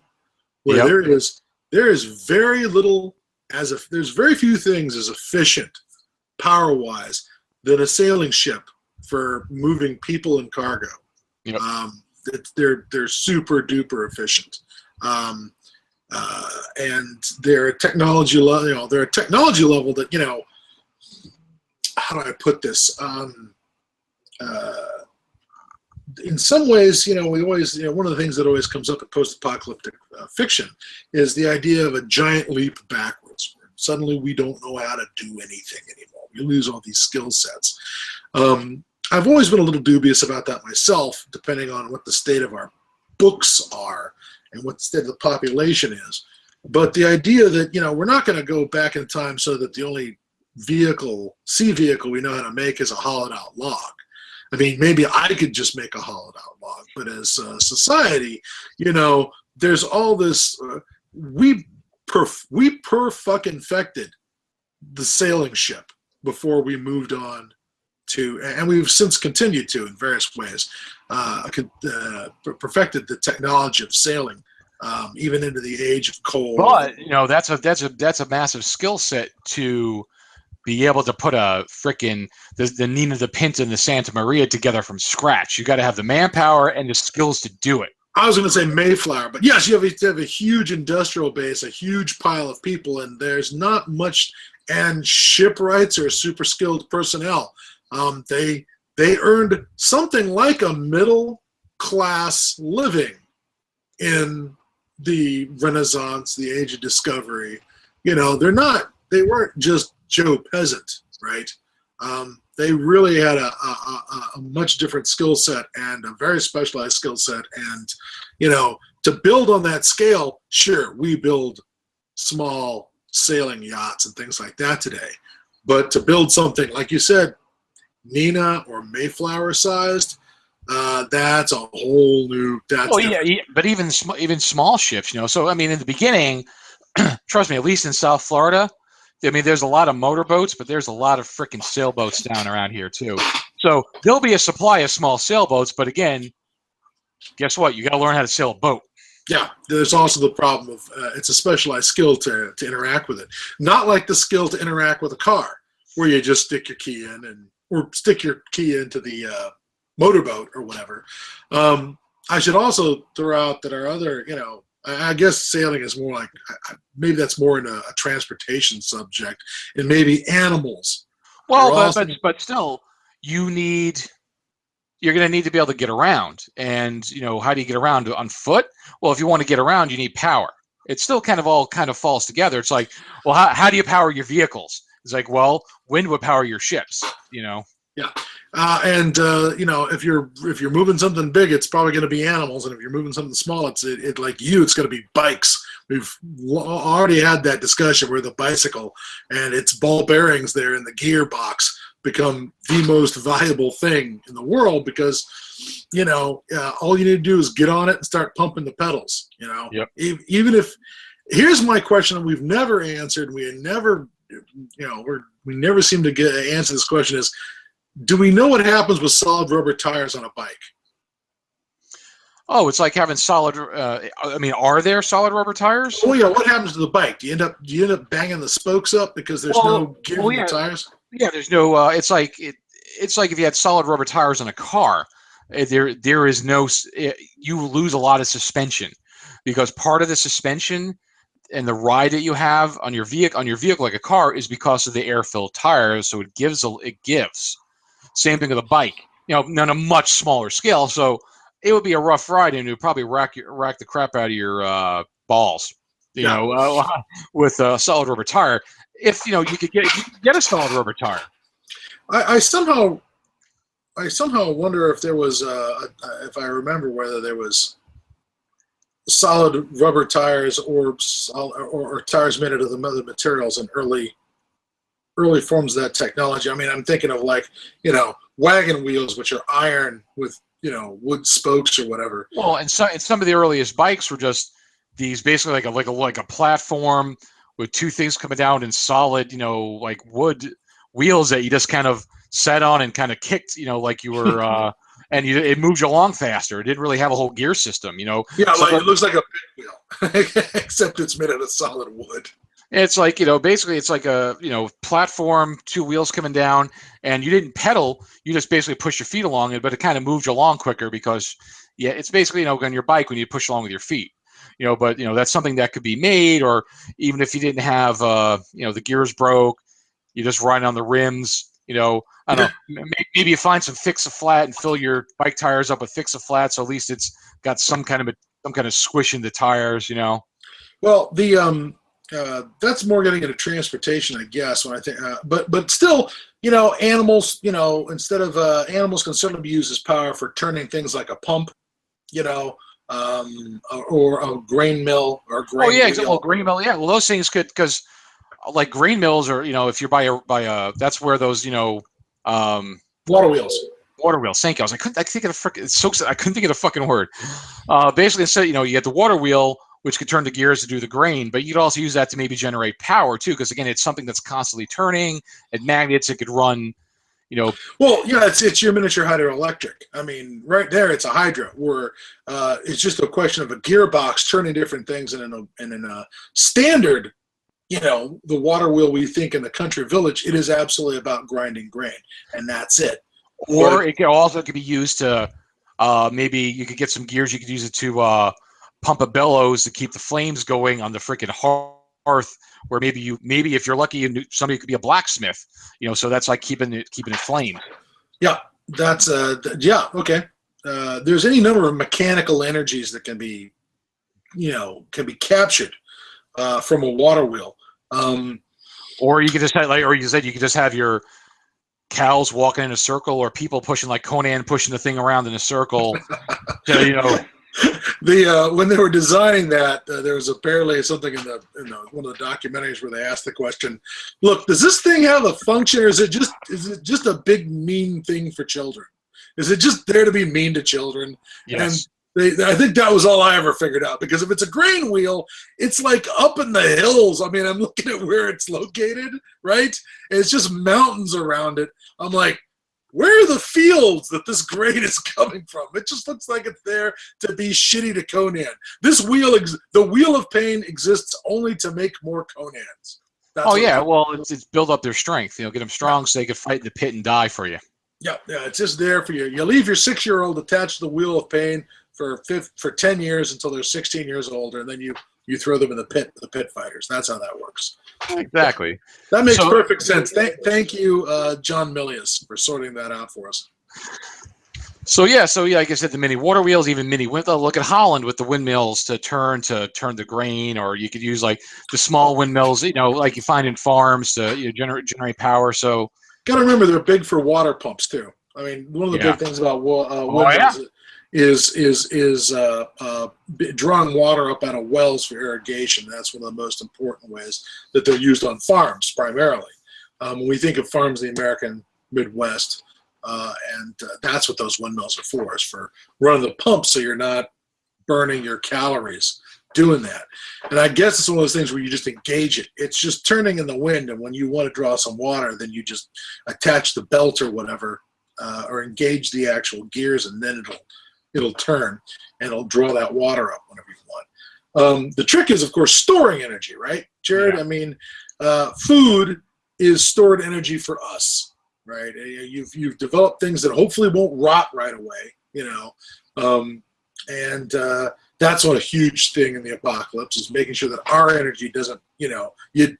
B: where there is very little there's very few things as efficient power-wise than a sailing ship for moving people and cargo.
A: Yep.
B: They're super duper efficient, and they're a technology level. They're a technology level that how do I put this? In some ways, we always, one of the things that always comes up in post-apocalyptic fiction is the idea of a giant leap backwards. Suddenly, we don't know how to do anything anymore. We lose all these skill sets. I've always been a little dubious about that myself, depending on what the state of our books are and what the state of the population is. But the idea that, we're not going to go back in time so that the only sea vehicle we know how to make is a hollowed out log. I mean, maybe I could just make a hollowed out log, but as a society, there's all this. We fucking infected the sailing ship before we moved on to, and we've since continued to in various ways, perfected the technology of sailing, even into the age of coal.
A: But that's a massive skill set to be able to put a frickin' the Nina, the Pinta, and the Santa Maria together from scratch. You got to have the manpower and the skills to do it.
B: I was going to say Mayflower, but yes, you have a huge industrial base, a huge pile of people, and there's not much. And shipwrights are super skilled personnel. They earned something like a middle class living in the Renaissance, the Age of Discovery. They weren't just Joe Peasant, right? They really had a much different skill set and a very specialized skill set. And, to build on that scale, sure, we build small sailing yachts and things like that today. But to build something, like you said, Nina or Mayflower sized, that's a whole new.
A: But even small ships, So I mean, in the beginning, trust me, at least in South Florida, I mean, there's a lot of motorboats, but there's a lot of freaking sailboats down around here too. So there'll be a supply of small sailboats, but again, guess what? You got to learn how to sail a boat.
B: Yeah, there's also the problem of it's a specialized skill to interact with it. Not like the skill to interact with a car, where you just stick your key in or stick your key into the motorboat or whatever. I should also throw out that our other, I guess sailing is more like, maybe that's more in a transportation subject, and maybe animals.
A: Well,
B: Also,
A: but still, you're going to need to be able to get around. And, how do you get around? On foot? Well, if you want to get around, you need power. It still kind of falls together. It's like, well, how do you power your vehicles? It's like, well, wind would power your ships,
B: Yeah. If you're moving something big, it's probably going to be animals, and if you're moving something small, it's going to be bikes. We've already had that discussion where the bicycle and its ball bearings there in the gearbox become the most valuable thing in the world because, all you need to do is get on it and start pumping the pedals.
A: Yep.
B: Even if, here's my question that we've never answered, we never seem to answer this question is, do we know what happens with solid rubber tires on a bike?
A: Oh, it's like having solid. Are there solid rubber tires?
B: Oh yeah. What happens to the bike? Do you end up banging the spokes up because there's no give in the tires?
A: Yeah, there's no. It's like if you had solid rubber tires on a car. There is no. You lose a lot of suspension because part of the suspension and the ride that you have on your vehicle like a car is because of the air-filled tires. So it gives. Same thing with a bike, on a much smaller scale. So it would be a rough ride, and it would probably rack the crap out of your balls, with a solid rubber tire. If you could get a solid rubber tire.
B: I somehow wonder if there was, if I remember, whether there was solid rubber tires or tires made out of the other materials in early forms of that technology. I mean, I'm thinking of wagon wheels, which are iron with, wood spokes or whatever.
A: Well, and some of the earliest bikes were just these basically like a platform with two things coming down in solid, like wood wheels that you just kind of sat on and kind of kicked, like you were, and it moves you along faster. It didn't really have a whole gear system,
B: Yeah, it looks like a big wheel, except it's made out of solid wood.
A: It's like, basically it's like a, platform, two wheels coming down, and you didn't pedal. You just basically push your feet along it, but it kind of moves you along quicker because, it's basically, on your bike when you push along with your feet, but, that's something that could be made, or even if you didn't have, the gears broke, you just ride on the rims, I don't know, maybe you find some Fix-A-Flat and fill your bike tires up with Fix-A-Flat, so at least it's got some kind of squish in the tires,
B: Well, that's more getting into transportation, I guess. When I think, but still, animals, instead of animals can certainly be used as power for turning things like a pump, or a grain mill or grain.
A: Oh yeah,
B: wheel.
A: well, grain mill. Yeah, well, those things could, because like grain mills are, if you're by a that's where those
B: water wheels.
A: Water wheels. Thank you. I couldn't think of the fucking word. Basically, instead, you get the water wheel, which could turn the gears to do the grain, but you could also use that to maybe generate power too, because again, it's something that's constantly turning. It magnets. It could run.
B: Well, yeah, it's your miniature hydroelectric. I mean, right there, it's a hydro where it's just a question of a gearbox turning different things, and in a standard, the water wheel we think in the country village, it is absolutely about grinding grain, and that's it.
A: Or it could be used to maybe you could get some gears. You could use it to pump a bellows to keep the flames going on the freaking hearth. Where maybe if you're lucky, somebody could be a blacksmith. So that's like keeping it flamed.
B: Yeah, that's yeah, okay. There's any number of mechanical energies that can be captured from a water wheel.
A: Or you could just have, or you said you could just have your cows walking in a circle, or people pushing, like Conan pushing the thing around in a circle.
B: When they were designing that, there was apparently something in one of the documentaries where they asked the question, "Look, does this thing have a function, or is it just a big mean thing for children? Is it just there to be mean to children?"
A: Yes.
B: And I think that was all I ever figured out, because if it's a grain wheel, it's like up in the hills. I mean, I'm looking at where it's located, right? And it's just mountains around it. I'm like, where are the fields that this grain is coming from? It just looks like it's there to be shitty to Conan. This wheel, the Wheel of Pain, exists only to make more Conans.
A: Well, it's build up their strength. Get them strong so they could fight in the pit and die for you.
B: Yeah, it's just there for you. You leave your 6-year-old attached to the Wheel of Pain for 10 years until they're 16 years old, and then you throw them in the pit with the pit fighters. That's how that works.
A: Exactly.
B: That makes perfect sense. Thank you, John Milius, for sorting that out for us.
A: So yeah, like I said, the mini water wheels, even mini windmill. Look at Holland with the windmills to turn the grain, or you could use like the small windmills, like you find in farms to generate power. So
B: got to remember they're big for water pumps too. I mean, one of the big things about windmills is drawing water up out of wells for irrigation. That's one of the most important ways that they're used on farms primarily. When we think of farms in the American Midwest. And that's what those windmills are for, is for running the pump so you're not burning your calories doing that. And I guess it's one of those things where you just engage it. It's just turning in the wind, and when you want to draw some water, then you just attach the belt or whatever, or engage the actual gears, and then it'll turn, and it'll draw that water up whenever you want. The trick is, of course, storing energy, right, Jared? Yeah. I mean, food is stored energy for us. Right, you've developed things that hopefully won't rot right away, and that's what a huge thing in the apocalypse is, making sure that our energy doesn't, you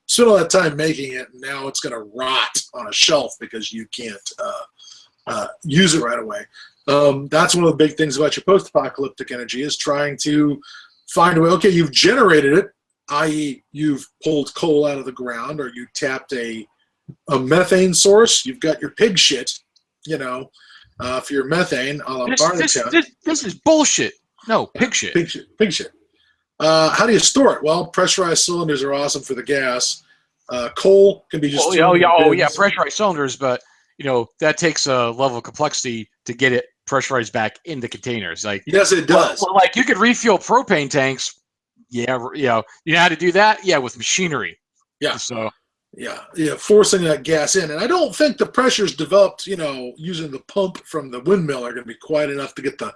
B: spend all that time making it, and now it's going to rot on a shelf because you can't use it right away. That's one of the big things about your post-apocalyptic energy, is trying to find a way. Okay, you've generated it, i.e., you've pulled coal out of the ground, or you tapped a methane source. You've got your pig shit, for your methane.
A: This is bullshit. No, pig shit.
B: Pig shit. How do you store it? Well, pressurized cylinders are awesome for the gas. Coal can be just.
A: Pressurized cylinders, but that takes a level of complexity to get it pressurized back into containers. Like,
B: yes, it does.
A: Well, like you could refuel propane tanks. Yeah, you know how to do that. Yeah, with machinery.
B: Yeah.
A: So.
B: Yeah, forcing that gas in. And I don't think the pressures developed, using the pump from the windmill are going to be quite enough to get the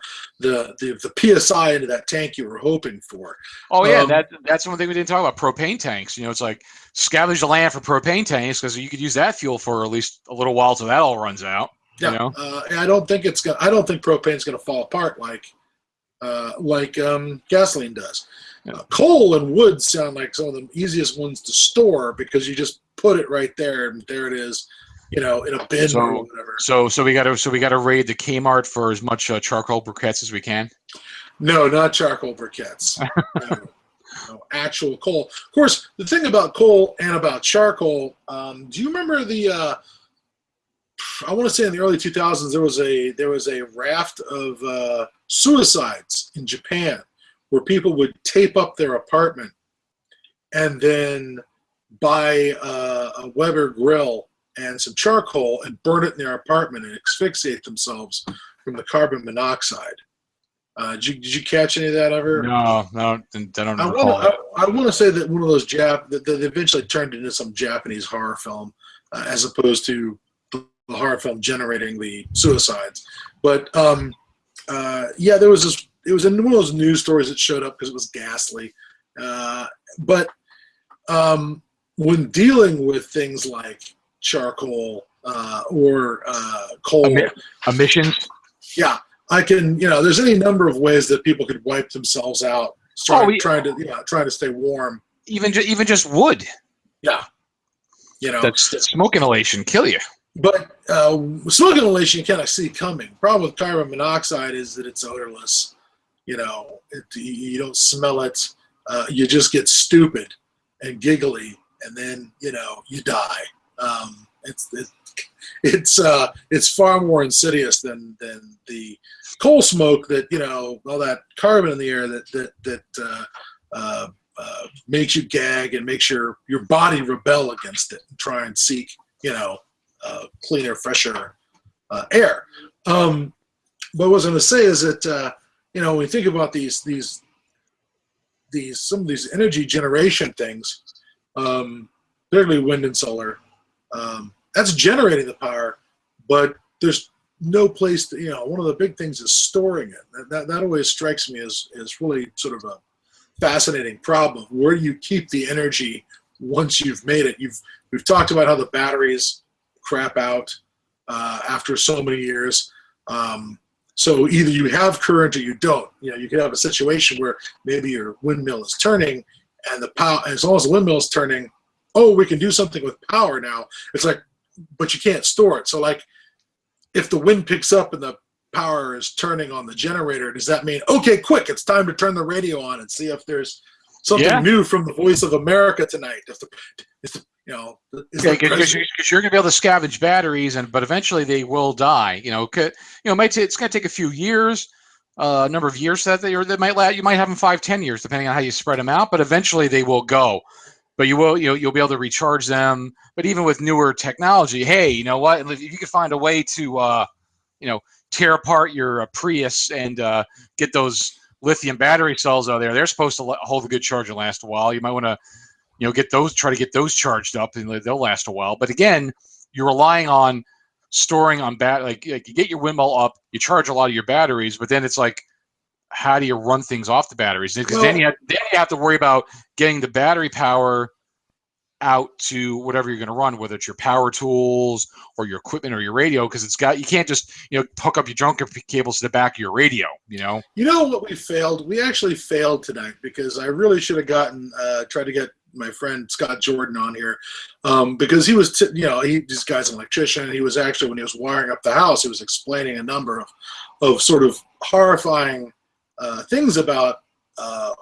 B: PSI into that tank you were hoping for.
A: Oh, yeah, that's one thing we didn't talk about, propane tanks. It's like scavenge the land for propane tanks, because you could use that fuel for at least a little while till that all runs out.
B: Yeah, I don't think propane's going to fall apart like gasoline does. Coal and wood sound like some of the easiest ones to store, because you just put it right there, and there it is, in a bin or whatever.
A: So we got to raid the Kmart for as much charcoal briquettes as we can.
B: No, not charcoal briquettes. No, actual coal. Of course, the thing about coal and about charcoal. Do you remember the? I want to say in the early 2000s there was a raft of suicides in Japan, where people would tape up their apartment and then buy a Weber grill and some charcoal and burn it in their apartment and asphyxiate themselves from the carbon monoxide. Did you catch any of that ever?
A: No, I don't recall.
B: I want to say that one of those that eventually turned into some Japanese horror film, as opposed to the horror film generating the suicides. But there was this. It was in one of those news stories that showed up because it was ghastly. But when dealing with things like charcoal or coal
A: emissions,
B: yeah, I can. There's any number of ways that people could wipe themselves out, trying to stay warm.
A: Even just wood.
B: Yeah,
A: that smoke inhalation kill you.
B: But smoke inhalation you kind of see coming. Problem with carbon monoxide is that it's odorless. You don't smell it. You just get stupid and giggly, and then you die. It's far more insidious than the coal smoke that all that carbon in the air that makes you gag and makes your body rebel against it and try and seek cleaner, fresher air. What I was going to say is that when we think about some of these energy generation things, particularly wind and solar, that's generating the power, but there's no place to, one of the big things is storing it. That always strikes me as really sort of a fascinating problem. Where do you keep the energy once you've made it? We've talked about how the batteries crap out after so many years. So either you have current or you don't. You could have a situation where maybe your windmill is turning, and the power, as long as the windmill is turning, oh, we can do something with power now. It's like, but you can't store it. So like, if the wind picks up and the power is turning on the generator, does that mean, okay, quick, it's time to turn the radio on and see if there's something new from the Voice of America tonight? Because you're going
A: to be able to scavenge batteries, but eventually they will die. It's going to take a few years, a number of years that might last. You might have them 5-10 years, depending on how you spread them out. But eventually they will go. But you'll be able to recharge them. But even with newer technology, hey, you know what? If you could find a way to tear apart your Prius and get those lithium battery cells out there, they're supposed to hold a good charge and last a while. You might want to try to get those charged up, and they'll last a while. But again, you're relying on storing on like you get your windmill up, you charge a lot of your batteries, but then it's like, how do you run things off the batteries? Because then you have to worry about getting the battery power out to whatever you're going to run, whether it's your power tools or your equipment or your radio, because you can't just hook up your junker cables to the back of your radio.
B: What we failed? We actually failed tonight, because I really should have tried to get my friend Scott Jordan on here, because he was this guy's an electrician, and he was actually, when he was wiring up the house, he was explaining a number of sort of horrifying things about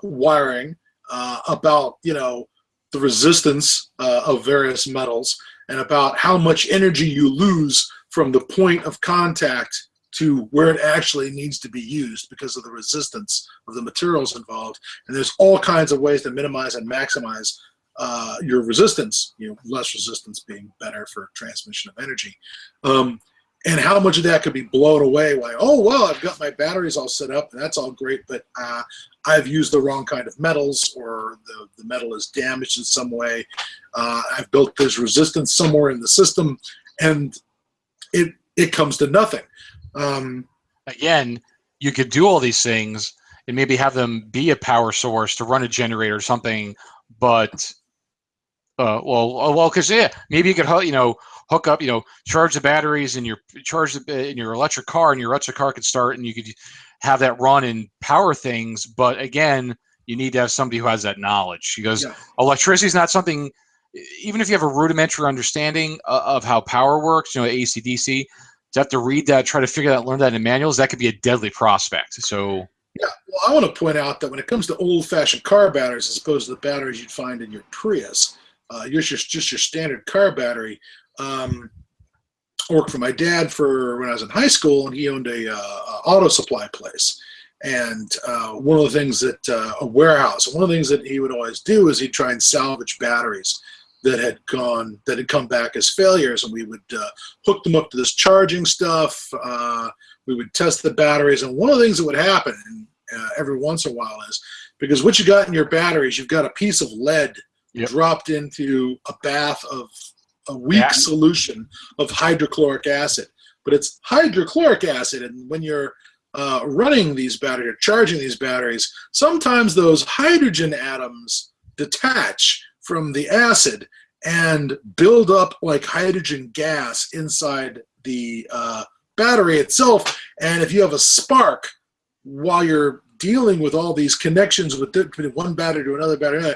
B: wiring, about the resistance of various metals, and about how much energy you lose from the point of contact to where it actually needs to be used because of the resistance of the materials involved. And there's all kinds of ways to minimize and maximize your resistance, less resistance being better for transmission of energy. And how much of that could be blown away by, oh, well, I've got my batteries all set up, and that's all great, but I've used the wrong kind of metals, or the metal is damaged in some way. I've built this resistance somewhere in the system, and it comes to nothing.
A: Again, you could do all these things and maybe have them be a power source to run a generator or something, but because maybe you could hook up, charge the batteries in your electric car, and your electric car could start, and you could have that run and power things. But again, you need to have somebody who has that knowledge, because electricity is not something, even if you have a rudimentary understanding of how power works, AC, DC, to have to read that, try to figure that, learn that in manuals, that could be a deadly prospect. So
B: yeah, well, I want to point out that when it comes to old-fashioned car batteries, as opposed to the batteries you'd find in your Prius, just your standard car battery. I worked for my dad when I was in high school, and he owned a auto supply place. And one of the things that a warehouse, one of the things that he would always do is he'd try and salvage batteries that had come back as failures, and we would hook them up to this charging stuff. We would test the batteries, and one of the things that would happen every once in a while is, because what you got in your batteries, you've got a piece of lead dropped into a bath of a weak solution of hydrochloric acid. But it's hydrochloric acid, and when you're running these batteries, or charging these batteries, sometimes those hydrogen atoms detach from the acid and build up like hydrogen gas inside the battery itself. And if you have a spark while you're dealing with all these connections between one battery to another battery,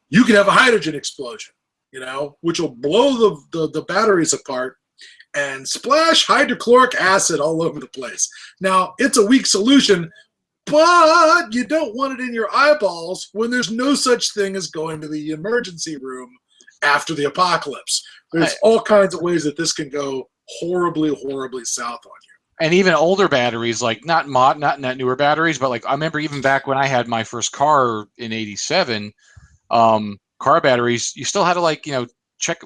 B: you can have a hydrogen explosion, which will blow the batteries apart and splash hydrochloric acid all over the place. Now, it's a weak solution, but you don't want it in your eyeballs when there's no such thing as going to the emergency room after the apocalypse. There's all kinds of ways that this can go horribly, horribly south on you.
A: And even older batteries, like not newer batteries, but like I remember even back when I had my first car in '87, car batteries, you still had to check,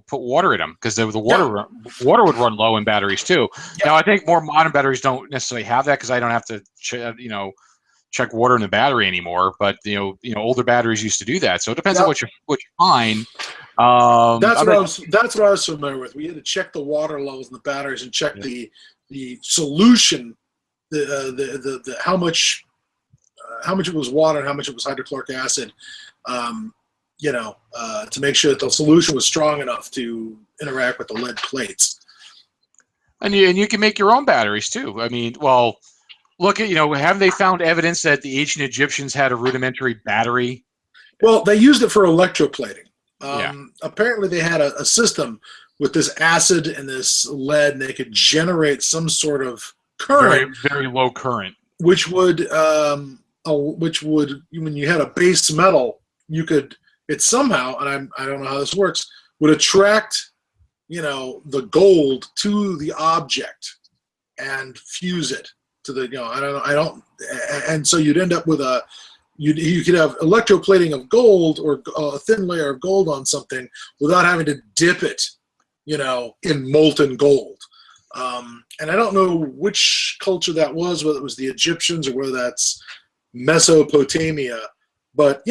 A: put water in them, because the water would run low in batteries too. Yeah. Now I think more modern batteries don't necessarily have that, because I don't have to check water in the battery anymore. But older batteries used to do that. So it depends on what you find.
B: That's what I was familiar with. We had to check the water levels in the batteries and check the solution, the how much it was water and how much it was hydrochloric acid. To make sure that the solution was strong enough to interact with the lead plates.
A: And you can make your own batteries too. I mean, well, look at, have they found evidence that the ancient Egyptians had a rudimentary battery?
B: Well, they used it for electroplating.
A: Yeah.
B: Apparently, they had a system with this acid and this lead, and they could generate some sort of current,
A: Very, very low current.
B: which would, when you had a base metal, it somehow, and I don't know how this works, would attract, the gold to the object and fuse it to the, and so you'd end up with you could have electroplating of gold or a thin layer of gold on something without having to dip it, in molten gold. And I don't know which culture that was, whether it was the Egyptians or whether that's Mesopotamia. But,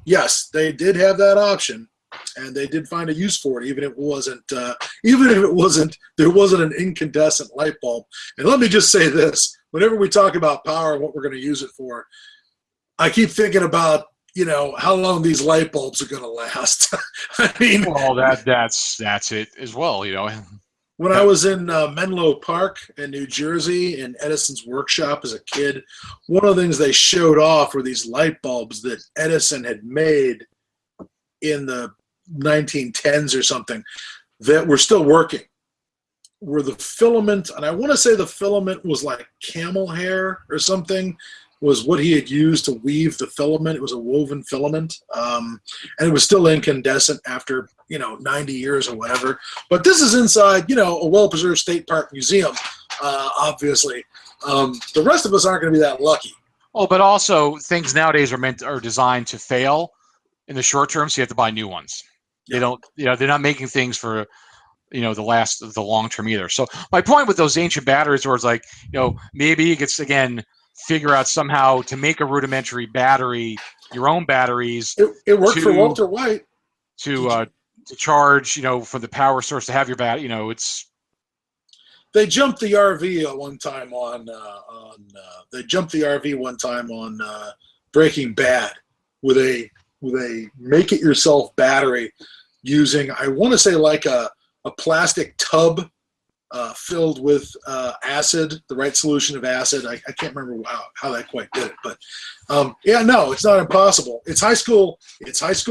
B: yes, they did have that option, and they did find a use for it, even if there wasn't an incandescent light bulb. And let me just say this: whenever we talk about power and what we're going to use it for, I keep thinking about, how long these light bulbs are going to last. I mean,
A: well, that's it as well.
B: When I was in Menlo Park in New Jersey in Edison's workshop as a kid, one of the things they showed off were these light bulbs that Edison had made in the 1910s or something that were still working. Where the filament, and I want to say the filament was like camel hair or something, was what he had used to weave the filament. It was a woven filament, and it was still incandescent after 90 years or whatever. But this is inside a well-preserved state park museum, obviously. The rest of us aren't going to be that lucky.
A: Oh, but also things nowadays are designed to fail in the short term, so you have to buy new ones. Yeah. They don't, they're not making things for the long term either. So my point with those ancient batteries was like, maybe you could again figure out somehow to make a rudimentary battery, your own batteries.
B: It worked for Walter White
A: to charge, for the power source to have your battery.
B: They jumped the RV one time on Breaking Bad with a make it yourself battery using, I want to say, like a plastic tub filled with acid, the right solution of acid. I can't remember how that quite did it, but no, it's not impossible. It's high school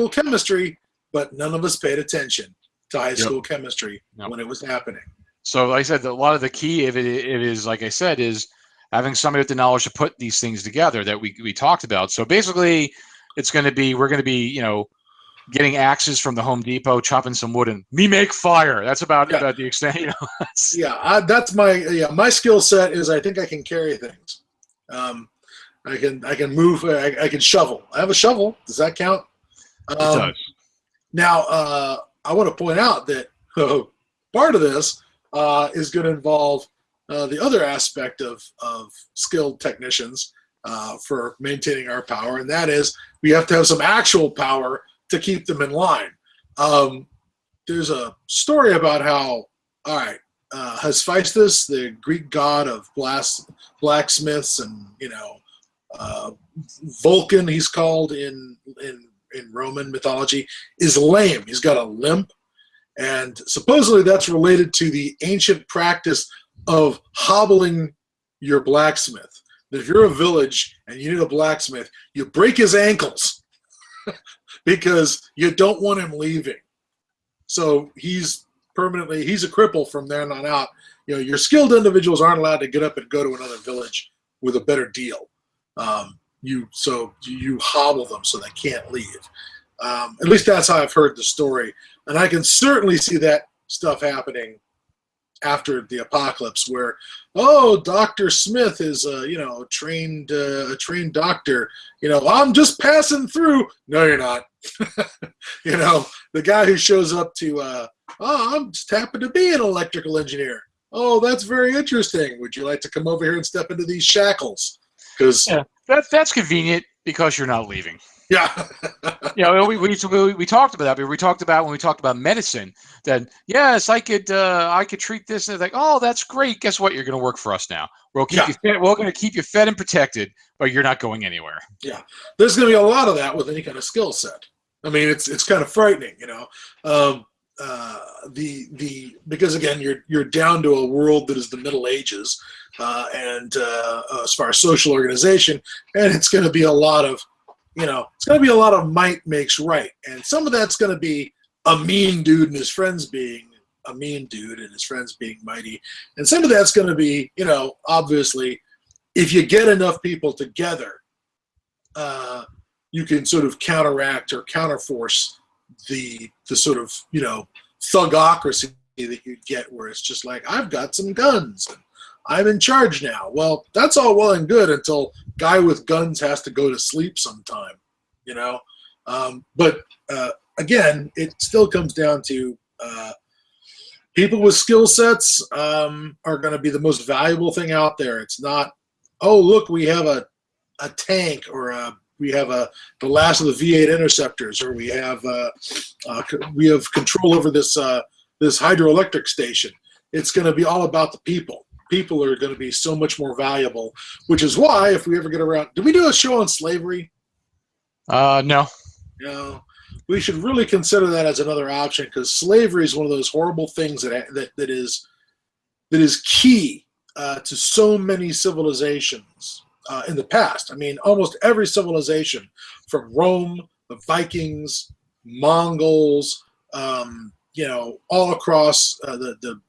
B: chemistry, but none of us paid attention to high school chemistry when it was happening.
A: So like I said, a lot of the key of it is, like I said, is having somebody with the knowledge to put these things together that we talked about. So basically we're going to be, getting axes from the Home Depot, chopping some wood, and me make fire. That's about the extent,
B: that's my skill set is I think I can carry things. I can move. I can shovel. I have a shovel. Does that count?
A: It does.
B: Now, I want to point out that part of this is going to involve the other aspect of skilled technicians for maintaining our power, and that is we have to have some actual power to keep them in line. There's a story about how, Hephaestus, the Greek god of blacksmiths, and Vulcan, he's called in Roman mythology, is lame. He's got a limp, and supposedly that's related to the ancient practice of hobbling your blacksmith. That if you're a village and you need a blacksmith, you break his ankles. Because you don't want him leaving. So he's a cripple from there on out. Your skilled individuals aren't allowed to get up and go to another village with a better deal. You hobble them so they can't leave. At least that's how I've heard the story. And I can certainly see that stuff happening after the apocalypse, where, Dr. Smith is a trained doctor. I'm just passing through. No, you're not. The guy who shows up to, I'm just happen to be an electrical engineer. Oh, that's very interesting. Would you like to come over here and step into these shackles? Because
A: that's convenient because you're not leaving.
B: Yeah.
A: We talked about that, but we talked about when we talked about medicine that yes, I could treat this, and like, oh, that's great. Guess what? You're going to work for us now. We're going to keep you fed and protected, but you're not going anywhere.
B: Yeah, there's going to be a lot of that with any kind of skill set. I mean, it's kind of frightening, because again you're down to a world that is the Middle Ages, and as far as social organization, and it's going to be a lot of might makes right, and some of that's going to be a mean dude and his friends being a mean dude and his friends being mighty, and some of that's going to be, obviously, if you get enough people together, you can sort of counteract or counterforce the sort of thugocracy that you get, where it's just like, I've got some guns and I'm in charge now. Well, that's all well and good until guy with guns has to go to sleep sometime, but again, it still comes down to people with skill sets are going to be the most valuable thing out there. It's not, oh, look, we have a tank, or we have the last of the V8 interceptors, or we have control over this hydroelectric station. It's going to be all about the people. People are going to be so much more valuable, which is why, if we ever get around, did we do a show on slavery?
A: No.
B: No. We should really consider that as another option, because slavery is one of those horrible things that is key to so many civilizations in the past. I mean, almost every civilization, from Rome, the Vikings, Mongols, all across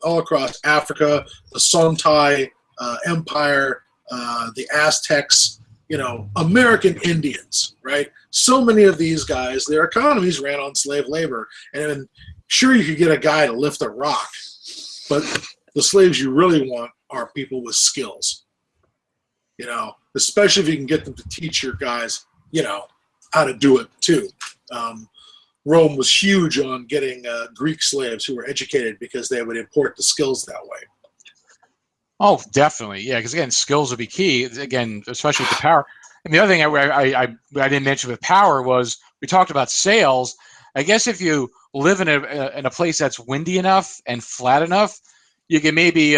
B: all across Africa, the Songhai Empire, the Aztecs, American Indians, right? So many of these guys, their economies ran on slave labor. And sure, you could get a guy to lift a rock, but the slaves you really want are people with skills, especially if you can get them to teach your guys, how to do it too. Rome was huge on getting Greek slaves who were educated, because they would import the skills that way.
A: Oh, definitely. Yeah, because again, skills will be key. Again, especially with the power. And the other thing I didn't mention with power was, we talked about sails. I guess if you live in a place that's windy enough and flat enough, you can maybe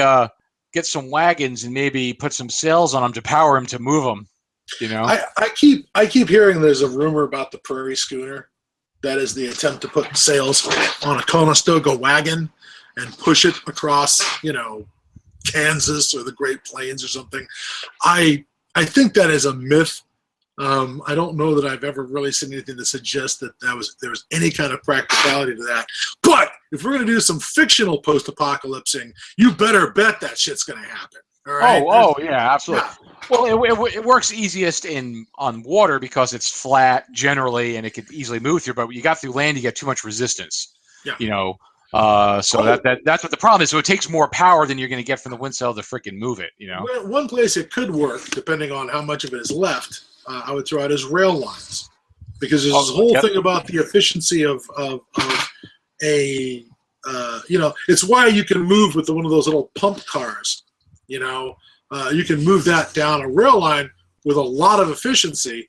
A: get some wagons and maybe put some sails on them to power them to move them.
B: I keep hearing there's a rumor about the prairie schooner. That is the attempt to put sails on a Conestoga wagon and push it across, Kansas or the Great Plains or something. I think that is a myth. I don't know that I've ever really seen anything to suggest that there was any kind of practicality to that. But if we're going to do some fictional post-apocalypsing, you better bet that shit's going to happen. All right?
A: Oh, yeah, absolutely.
B: Yeah.
A: Well, it works easiest on water because it's flat generally, and it could easily move through. But when you got through land, you get too much resistance.
B: Yeah.
A: That's what the problem is. So it takes more power than you're going to get from the wind sail to freaking move it.
B: One place it could work, depending on how much of it is left, I would throw out as rail lines, because there's this whole thing about the efficiency of a it's why you can move with one of those little pump cars. You can move that down a rail line with a lot of efficiency.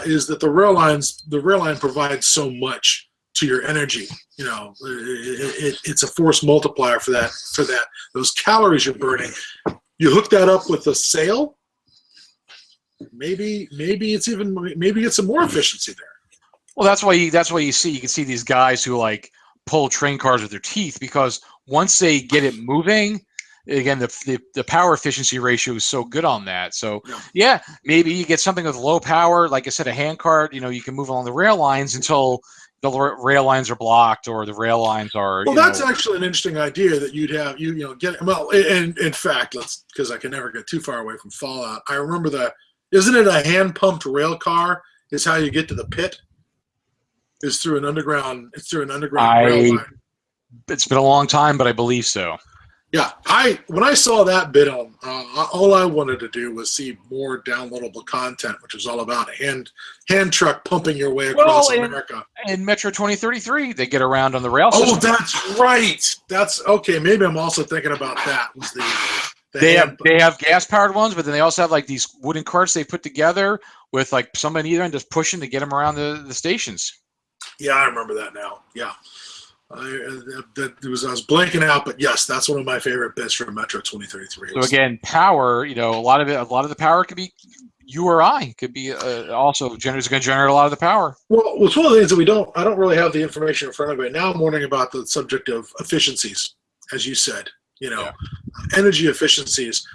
B: Is that the rail line provides so much to your energy. It's a force multiplier for that. Those calories you're burning, you hook that up with a sail. Maybe it's some more efficiency there.
A: Well, that's why you can see these guys who like pull train cars with their teeth, because once they get it moving, again, the power efficiency ratio is so good on that. So yeah, maybe you get something with low power, like I said, a hand cart. You can move along the rail lines until the rail lines are blocked, or the rail lines are.
B: Well, that's actually an interesting idea that you'd have get. Well, in fact, because I can never get too far away from Fallout. I remember isn't it a hand pumped rail car? Is how you get to the pit. Is through an underground. It's through an underground rail line.
A: It's been a long time, but I believe so.
B: Yeah, when I saw that bit on, all I wanted to do was see more downloadable content, which was all about a hand truck pumping your way across America.
A: In Metro 2033, they get around on the rail system.
B: Oh, that's right. That's okay. Maybe I'm also thinking about that. Was
A: they have gas powered ones, but then they also have like these wooden carts they put together with like somebody either end just pushing to get them around the stations.
B: Yeah, I remember that now. Yeah. I was blanking out, but yes, that's one of my favorite bits from Metro 2033.
A: So again, power. A lot of the power can be you or I could be also is going to generate a lot of the power.
B: Well, it's one of the things that I don't really have the information in front of me. Now I'm wondering about the subject of efficiencies, as you said, energy efficiencies,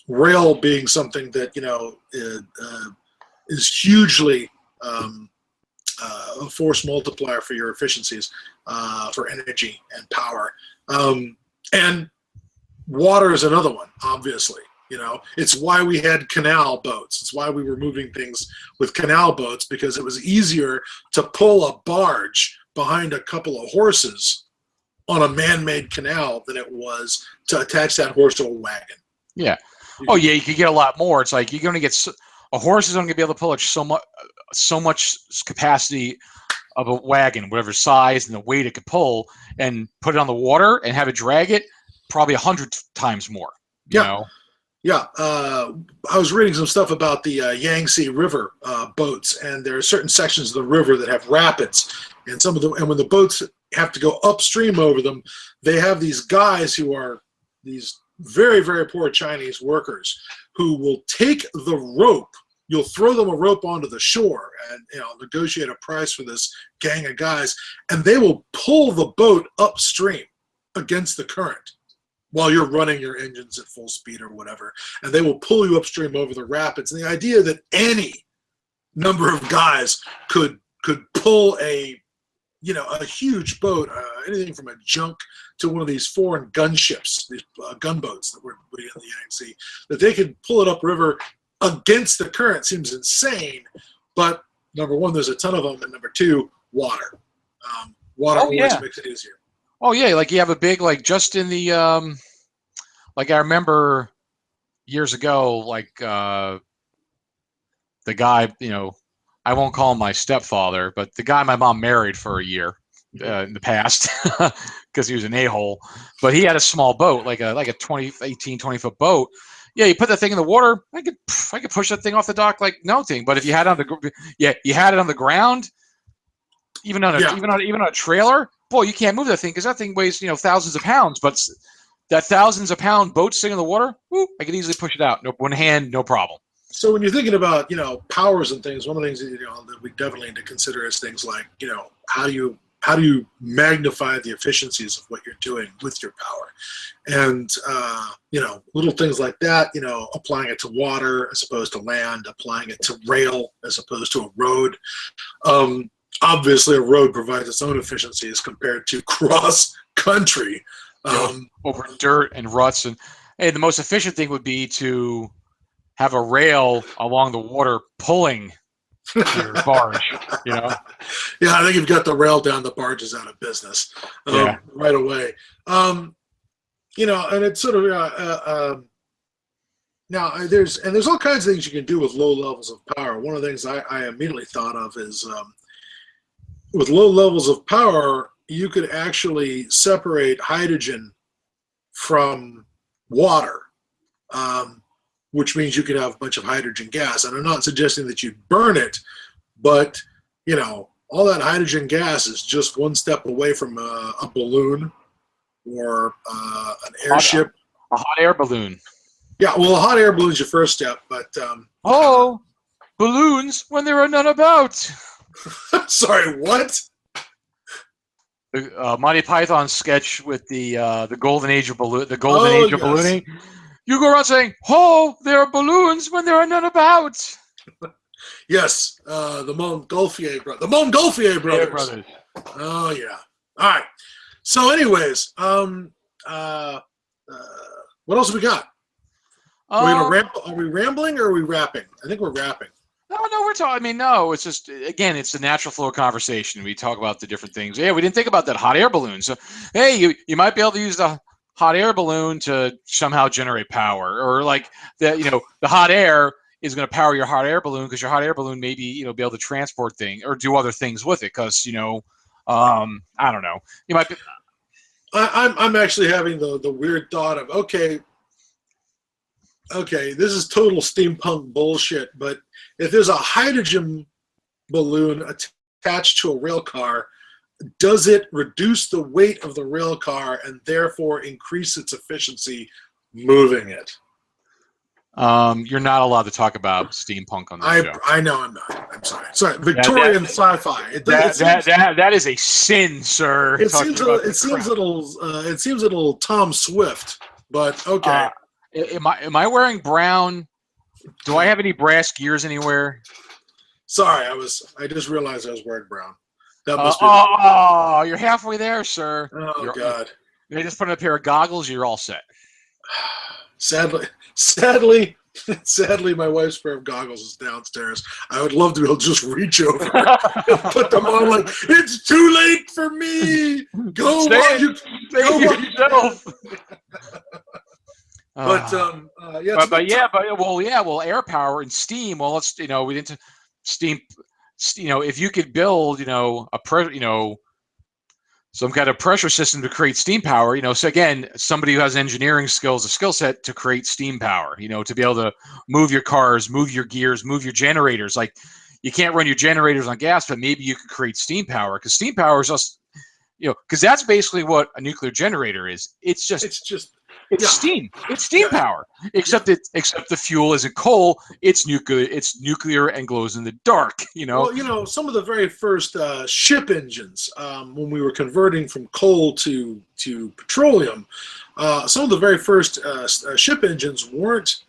B: rail being something that, is hugely a force multiplier for your efficiencies, for energy and power. And water is another one, obviously. It's why we had canal boats. It's why we were moving things with canal boats, because it was easier to pull a barge behind a couple of horses on a man-made canal than it was to attach that horse to a wagon.
A: Yeah. Oh, yeah, you could get a lot more. It's like you're going to get a horse is only going to be able to pull so much capacity of a wagon, whatever size and the weight it could pull, and put it on the water and have it drag it probably 100 times more. You know?
B: Yeah, I was reading some stuff about the Yangtze River boats, and there are certain sections of the river that have rapids, and and when the boats have to go upstream over them, they have these guys who are these very, very poor Chinese workers who will take the rope. You'll throw them a rope onto the shore and negotiate a price for this gang of guys, and they will pull the boat upstream against the current while you're running your engines at full speed or whatever, and they will pull you upstream over the rapids. And the idea that any number of guys could pull a huge boat, anything from a junk to one of these foreign gunships, these gunboats that were in the Yangtze, that they could pull it upriver against the current seems insane. But number one, there's a ton of them, and number two, water. Water always makes it easier.
A: Oh yeah, like you have a big, like, just in the like I remember years ago, like the guy, I won't call him my stepfather, but the guy my mom married for a year in the past because he was an a-hole, but he had a small boat, like a 20-foot boat. Yeah, you put that thing in the water, I could push that thing off the dock like nothing. But if you had it on the ground, even on a trailer, boy, you can't move that thing because that thing weighs thousands of pounds. But that thousands of pound boat sitting in the water, I could easily push it out. No, one hand, no problem.
B: So when you're thinking about powers and things, one of the things that we definitely need to consider is things like how do you magnify the efficiencies of what you're doing with your power, and little things like that. Applying it to water as opposed to land, applying it to rail as opposed to a road. Obviously, a road provides its own efficiencies compared to cross country.
A: Over dirt and ruts, and the most efficient thing would be to have a rail along the water pulling your barge.
B: Yeah, I think you've got the rail down, the barge is out of business right away. And it's sort of now there's all kinds of things you can do with low levels of power. One of the things I immediately thought of is with low levels of power, you could actually separate hydrogen from water, which means you could have a bunch of hydrogen gas. And I'm not suggesting that you'd burn it, but all that hydrogen gas is just one step away from a balloon or an airship.
A: A hot air balloon.
B: Yeah, well, a hot air balloon is your first step, but
A: balloons when there are none about.
B: Sorry, what?
A: Monty Python sketch with the golden age of balloon, the golden age of ballooning. You go around saying, "Oh, there are balloons when there are none about."
B: Yes, the Montgolfier brothers. Oh yeah. All right. So, anyways, what else have we got? Are we rambling or are we rapping? I think we're rapping.
A: No, we're talking. I mean, no, it's just, again, it's the natural flow of conversation. We talk about the different things. Yeah, we didn't think about that hot air balloon. So, hey, you might be able to use the hot air balloon to somehow generate power, or like that. The hot air is going to power your hot air balloon because your hot air balloon maybe be able to transport things or do other things with it. Because I don't know. You might be.
B: I'm actually having the weird thought of okay, this is total steampunk bullshit, but if there's a hydrogen balloon attached to a rail car, does it reduce the weight of the rail car and therefore increase its efficiency moving it?
A: You're not allowed to talk about steampunk on this show.
B: I know I'm not. I'm sorry. Sorry, Victorian sci-fi.
A: That is a sin, sir.
B: It seems a little Tom Swift, but okay.
A: Am I wearing brown? Do I have any brass gears anywhere?
B: Sorry, I just realized I was wearing brown. That must be.
A: Oh, you're halfway there, sir.
B: Oh God!
A: They just put on a pair of goggles. You're all set.
B: Sadly, my wife's pair of goggles is downstairs. I would love to be able to just reach over and put them on. Like, it's too late for me. Go yourself.
A: Air power and steam. Well, let's we didn't steam. If you could build some kind of pressure system to create steam power, so again, somebody who has engineering skills, a skill set to create steam power, to be able to move your cars, move your gears, move your generators. Like, you can't run your generators on gas, but maybe you could create steam power, because steam power is just, because that's basically what a nuclear generator is. It's steam. It's steam power. Except the fuel isn't coal. It's nuclear. It's nuclear and glows in the dark.
B: Well, some of the very first ship engines, when we were converting from coal to petroleum, some of the very first ship engines weren't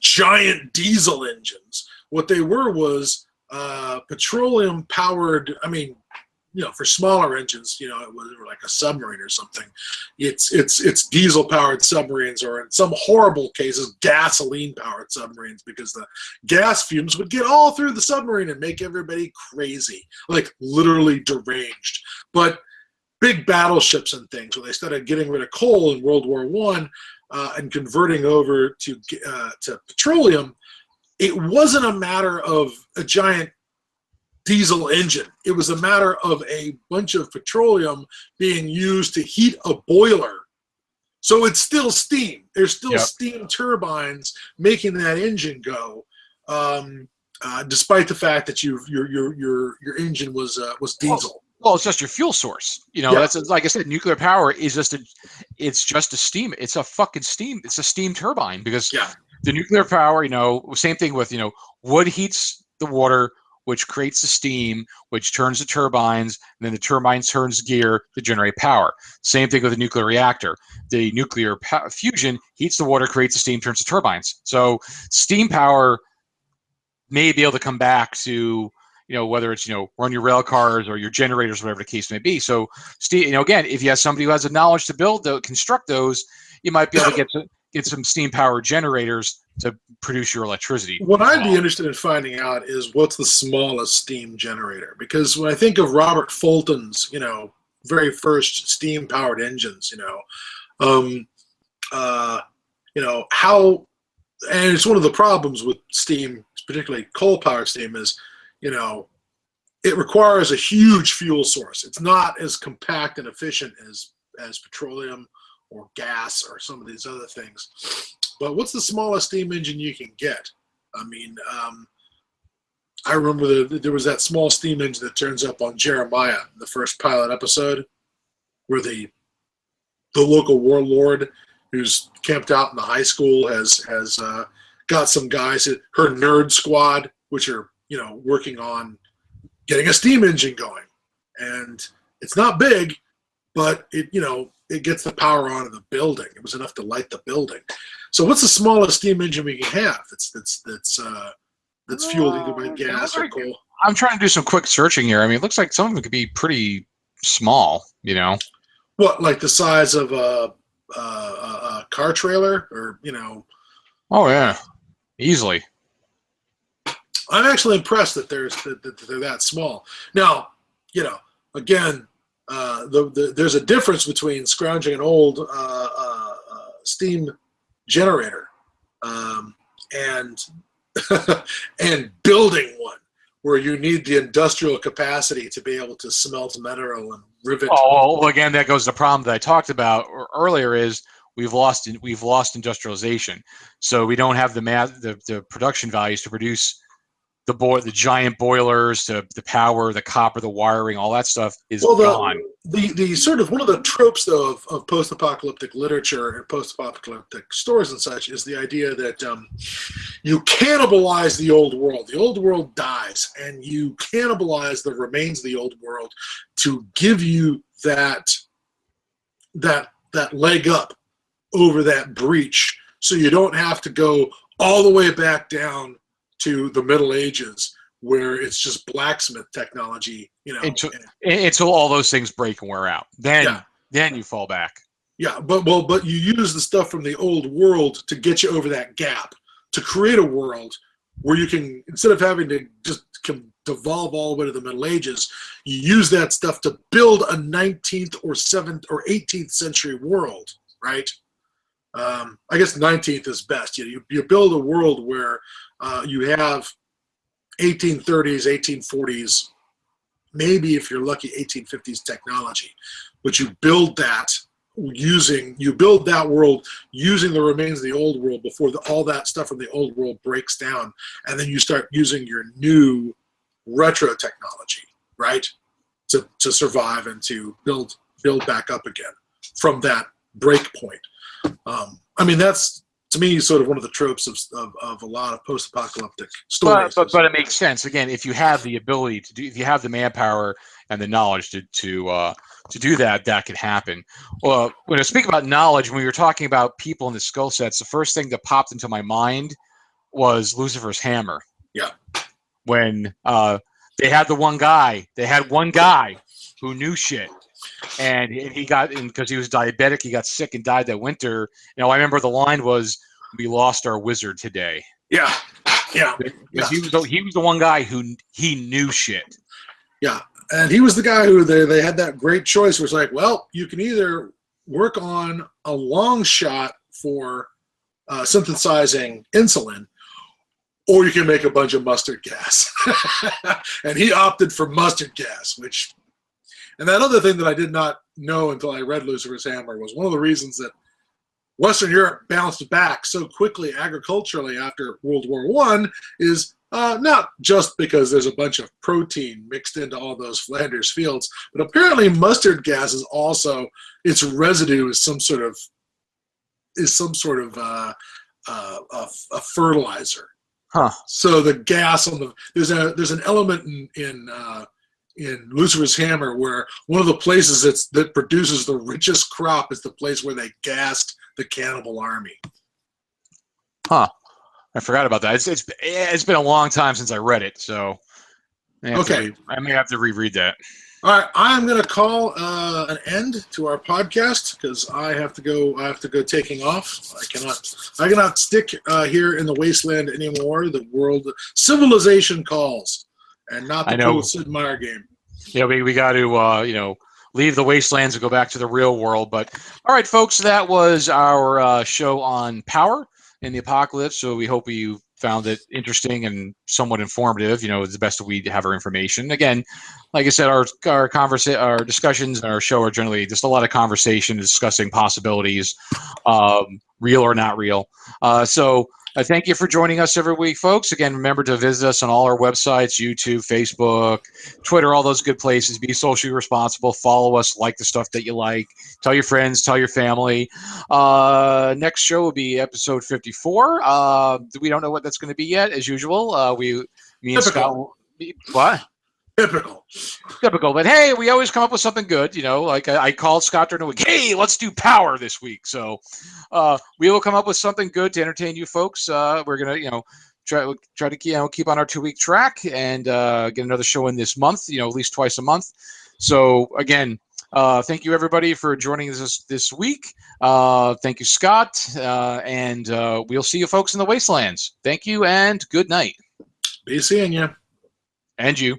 B: giant diesel engines. What they were was petroleum powered. I mean, for smaller engines, it was like a submarine or something. It's diesel powered submarines, or in some horrible cases, gasoline powered submarines, because the gas fumes would get all through the submarine and make everybody crazy, like literally deranged. But big battleships and things, when they started getting rid of coal in World War I and converting over to petroleum, it wasn't a matter of a giant diesel engine. It was a matter of a bunch of petroleum being used to heat a boiler. So it's still steam. There's still steam turbines making that engine go, despite the fact that your engine was diesel.
A: Well, it's just your fuel source. That's, like I said, nuclear power is just a steam. It's a fucking steam. It's a steam turbine, because the nuclear power, same thing with, wood heats the water, which creates the steam, which turns the turbines, and then the turbines turns gear to generate power. Same thing with a nuclear reactor. The nuclear fusion heats the water, creates the steam, turns the turbines. So steam power may be able to come back to, whether it's, run your rail cars or your generators, whatever the case may be. So, again, if you have somebody who has the knowledge to construct those, you might be able to get some steam powered generators to produce your electricity.
B: What I'd be interested in finding out is what's the smallest steam generator, because when I think of Robert Fulton's, very first steam powered engines, how, and it's one of the problems with steam, particularly coal powered steam, is, it requires a huge fuel source. It's not as compact and efficient as petroleum or gas or some of these other things. But what's the smallest steam engine you can get? I mean, I remember there was that small steam engine that turns up on Jeremiah, the first pilot episode, where the local warlord who's camped out in the high school has got some guys, her nerd squad, which are working on getting a steam engine going, and it's not big, but it gets the power on in the building. It was enough to light the building. So what's the smallest steam engine we can have that's fueled either by gas or coal?
A: I'm trying to do some quick searching here. I mean, it looks like some of them could be pretty small,
B: What, like the size of a car trailer, or
A: Oh yeah, easily.
B: I'm actually impressed that they're that small. Now, again, there's a difference between scrounging an old steam generator and and building one, where you need the industrial capacity to be able to smelt metal and rivet.
A: Oh, well, again, that goes to the problem that I talked about earlier. Is we've lost industrialization, so we don't have the production values to produce the giant boilers, to the power, the copper, the wiring, all that stuff is gone.
B: the sort of one of the tropes though of post-apocalyptic literature and post-apocalyptic stories and such is the idea that you cannibalize the old world. The old world dies, and you cannibalize the remains of the old world to give you that leg up over that breach, so you don't have to go all the way back down to the Middle Ages where it's just blacksmith technology,
A: until all those things break and wear out. Then you fall back.
B: Yeah, but you use the stuff from the old world to get you over that gap, to create a world where you can, instead of having to just devolve all the way to the Middle Ages, you use that stuff to build a 19th or 7th or 18th century world, right? I guess 19th is best. You build a world where you have 1830s, 1840s, maybe if you're lucky 1850s technology, but you build that world using the remains of the old world before all that stuff from the old world breaks down, and then you start using your new retro technology, right, to survive and to build back up again from that break point. I mean, that's, to me, sort of one of the tropes of a lot of post-apocalyptic stories.
A: But it makes sense. Again, if you have the ability to do, if you have the manpower and the knowledge to do that, that could happen. Well, when I speak about knowledge, when we were talking about people and the skill sets, the first thing that popped into my mind was Lucifer's hammer.
B: Yeah.
A: When they had one guy who knew shit. And he got, because he was diabetic, he got sick and died that winter. I remember the line was, "We lost our wizard today."
B: Yeah.
A: He was the one guy who he knew shit.
B: Yeah, and he was the guy who they had that great choice, where it's like, well, you can either work on a long shot for synthesizing insulin, or you can make a bunch of mustard gas. And he opted for mustard gas, which... And that other thing that I did not know until I read Lucifer's Hammer was one of the reasons that Western Europe bounced back so quickly agriculturally after World War I is not just because there's a bunch of protein mixed into all those Flanders fields, but apparently mustard gas is also, its residue is some sort of a fertilizer.
A: Huh.
B: So the gas on there's an element in Lucifer's Hammer where one of the places that produces the richest crop is the place where they gassed the cannibal army.
A: Huh. I forgot about that. It's been a long time since I read it, so I may have to reread that.
B: All right, I'm going to call an end to our podcast because I have to go taking off. I cannot stick here in the wasteland anymore. The world, civilization calls, and not the cool Sid Meier game.
A: Yeah, we got to leave the wastelands and go back to the real world. But all right, folks, that was our show on power in the apocalypse. So we hope you found it interesting and somewhat informative. It's the best we have our information. Again, like I said, our discussions and our show are generally just a lot of conversation discussing possibilities, real or not real. So thank you for joining us every week, folks. Again, remember to visit us on all our websites, YouTube, Facebook, Twitter, all those good places. Be socially responsible. Follow us. Like the stuff that you like. Tell your friends. Tell your family. Next show will be episode 54. We don't know what that's going to be yet, as usual. Me and Scott. What? Typical. But hey, we always come up with something good. Like I called Scott during the week. Hey, let's do power this week. So we will come up with something good to entertain you folks. We're gonna, try to keep on our 2-week track and get another show in this month. At least twice a month. So again, thank you everybody for joining us this week. Thank you, Scott, and we'll see you folks in the wastelands. Thank you and good night.
B: Be seeing you.
A: And you.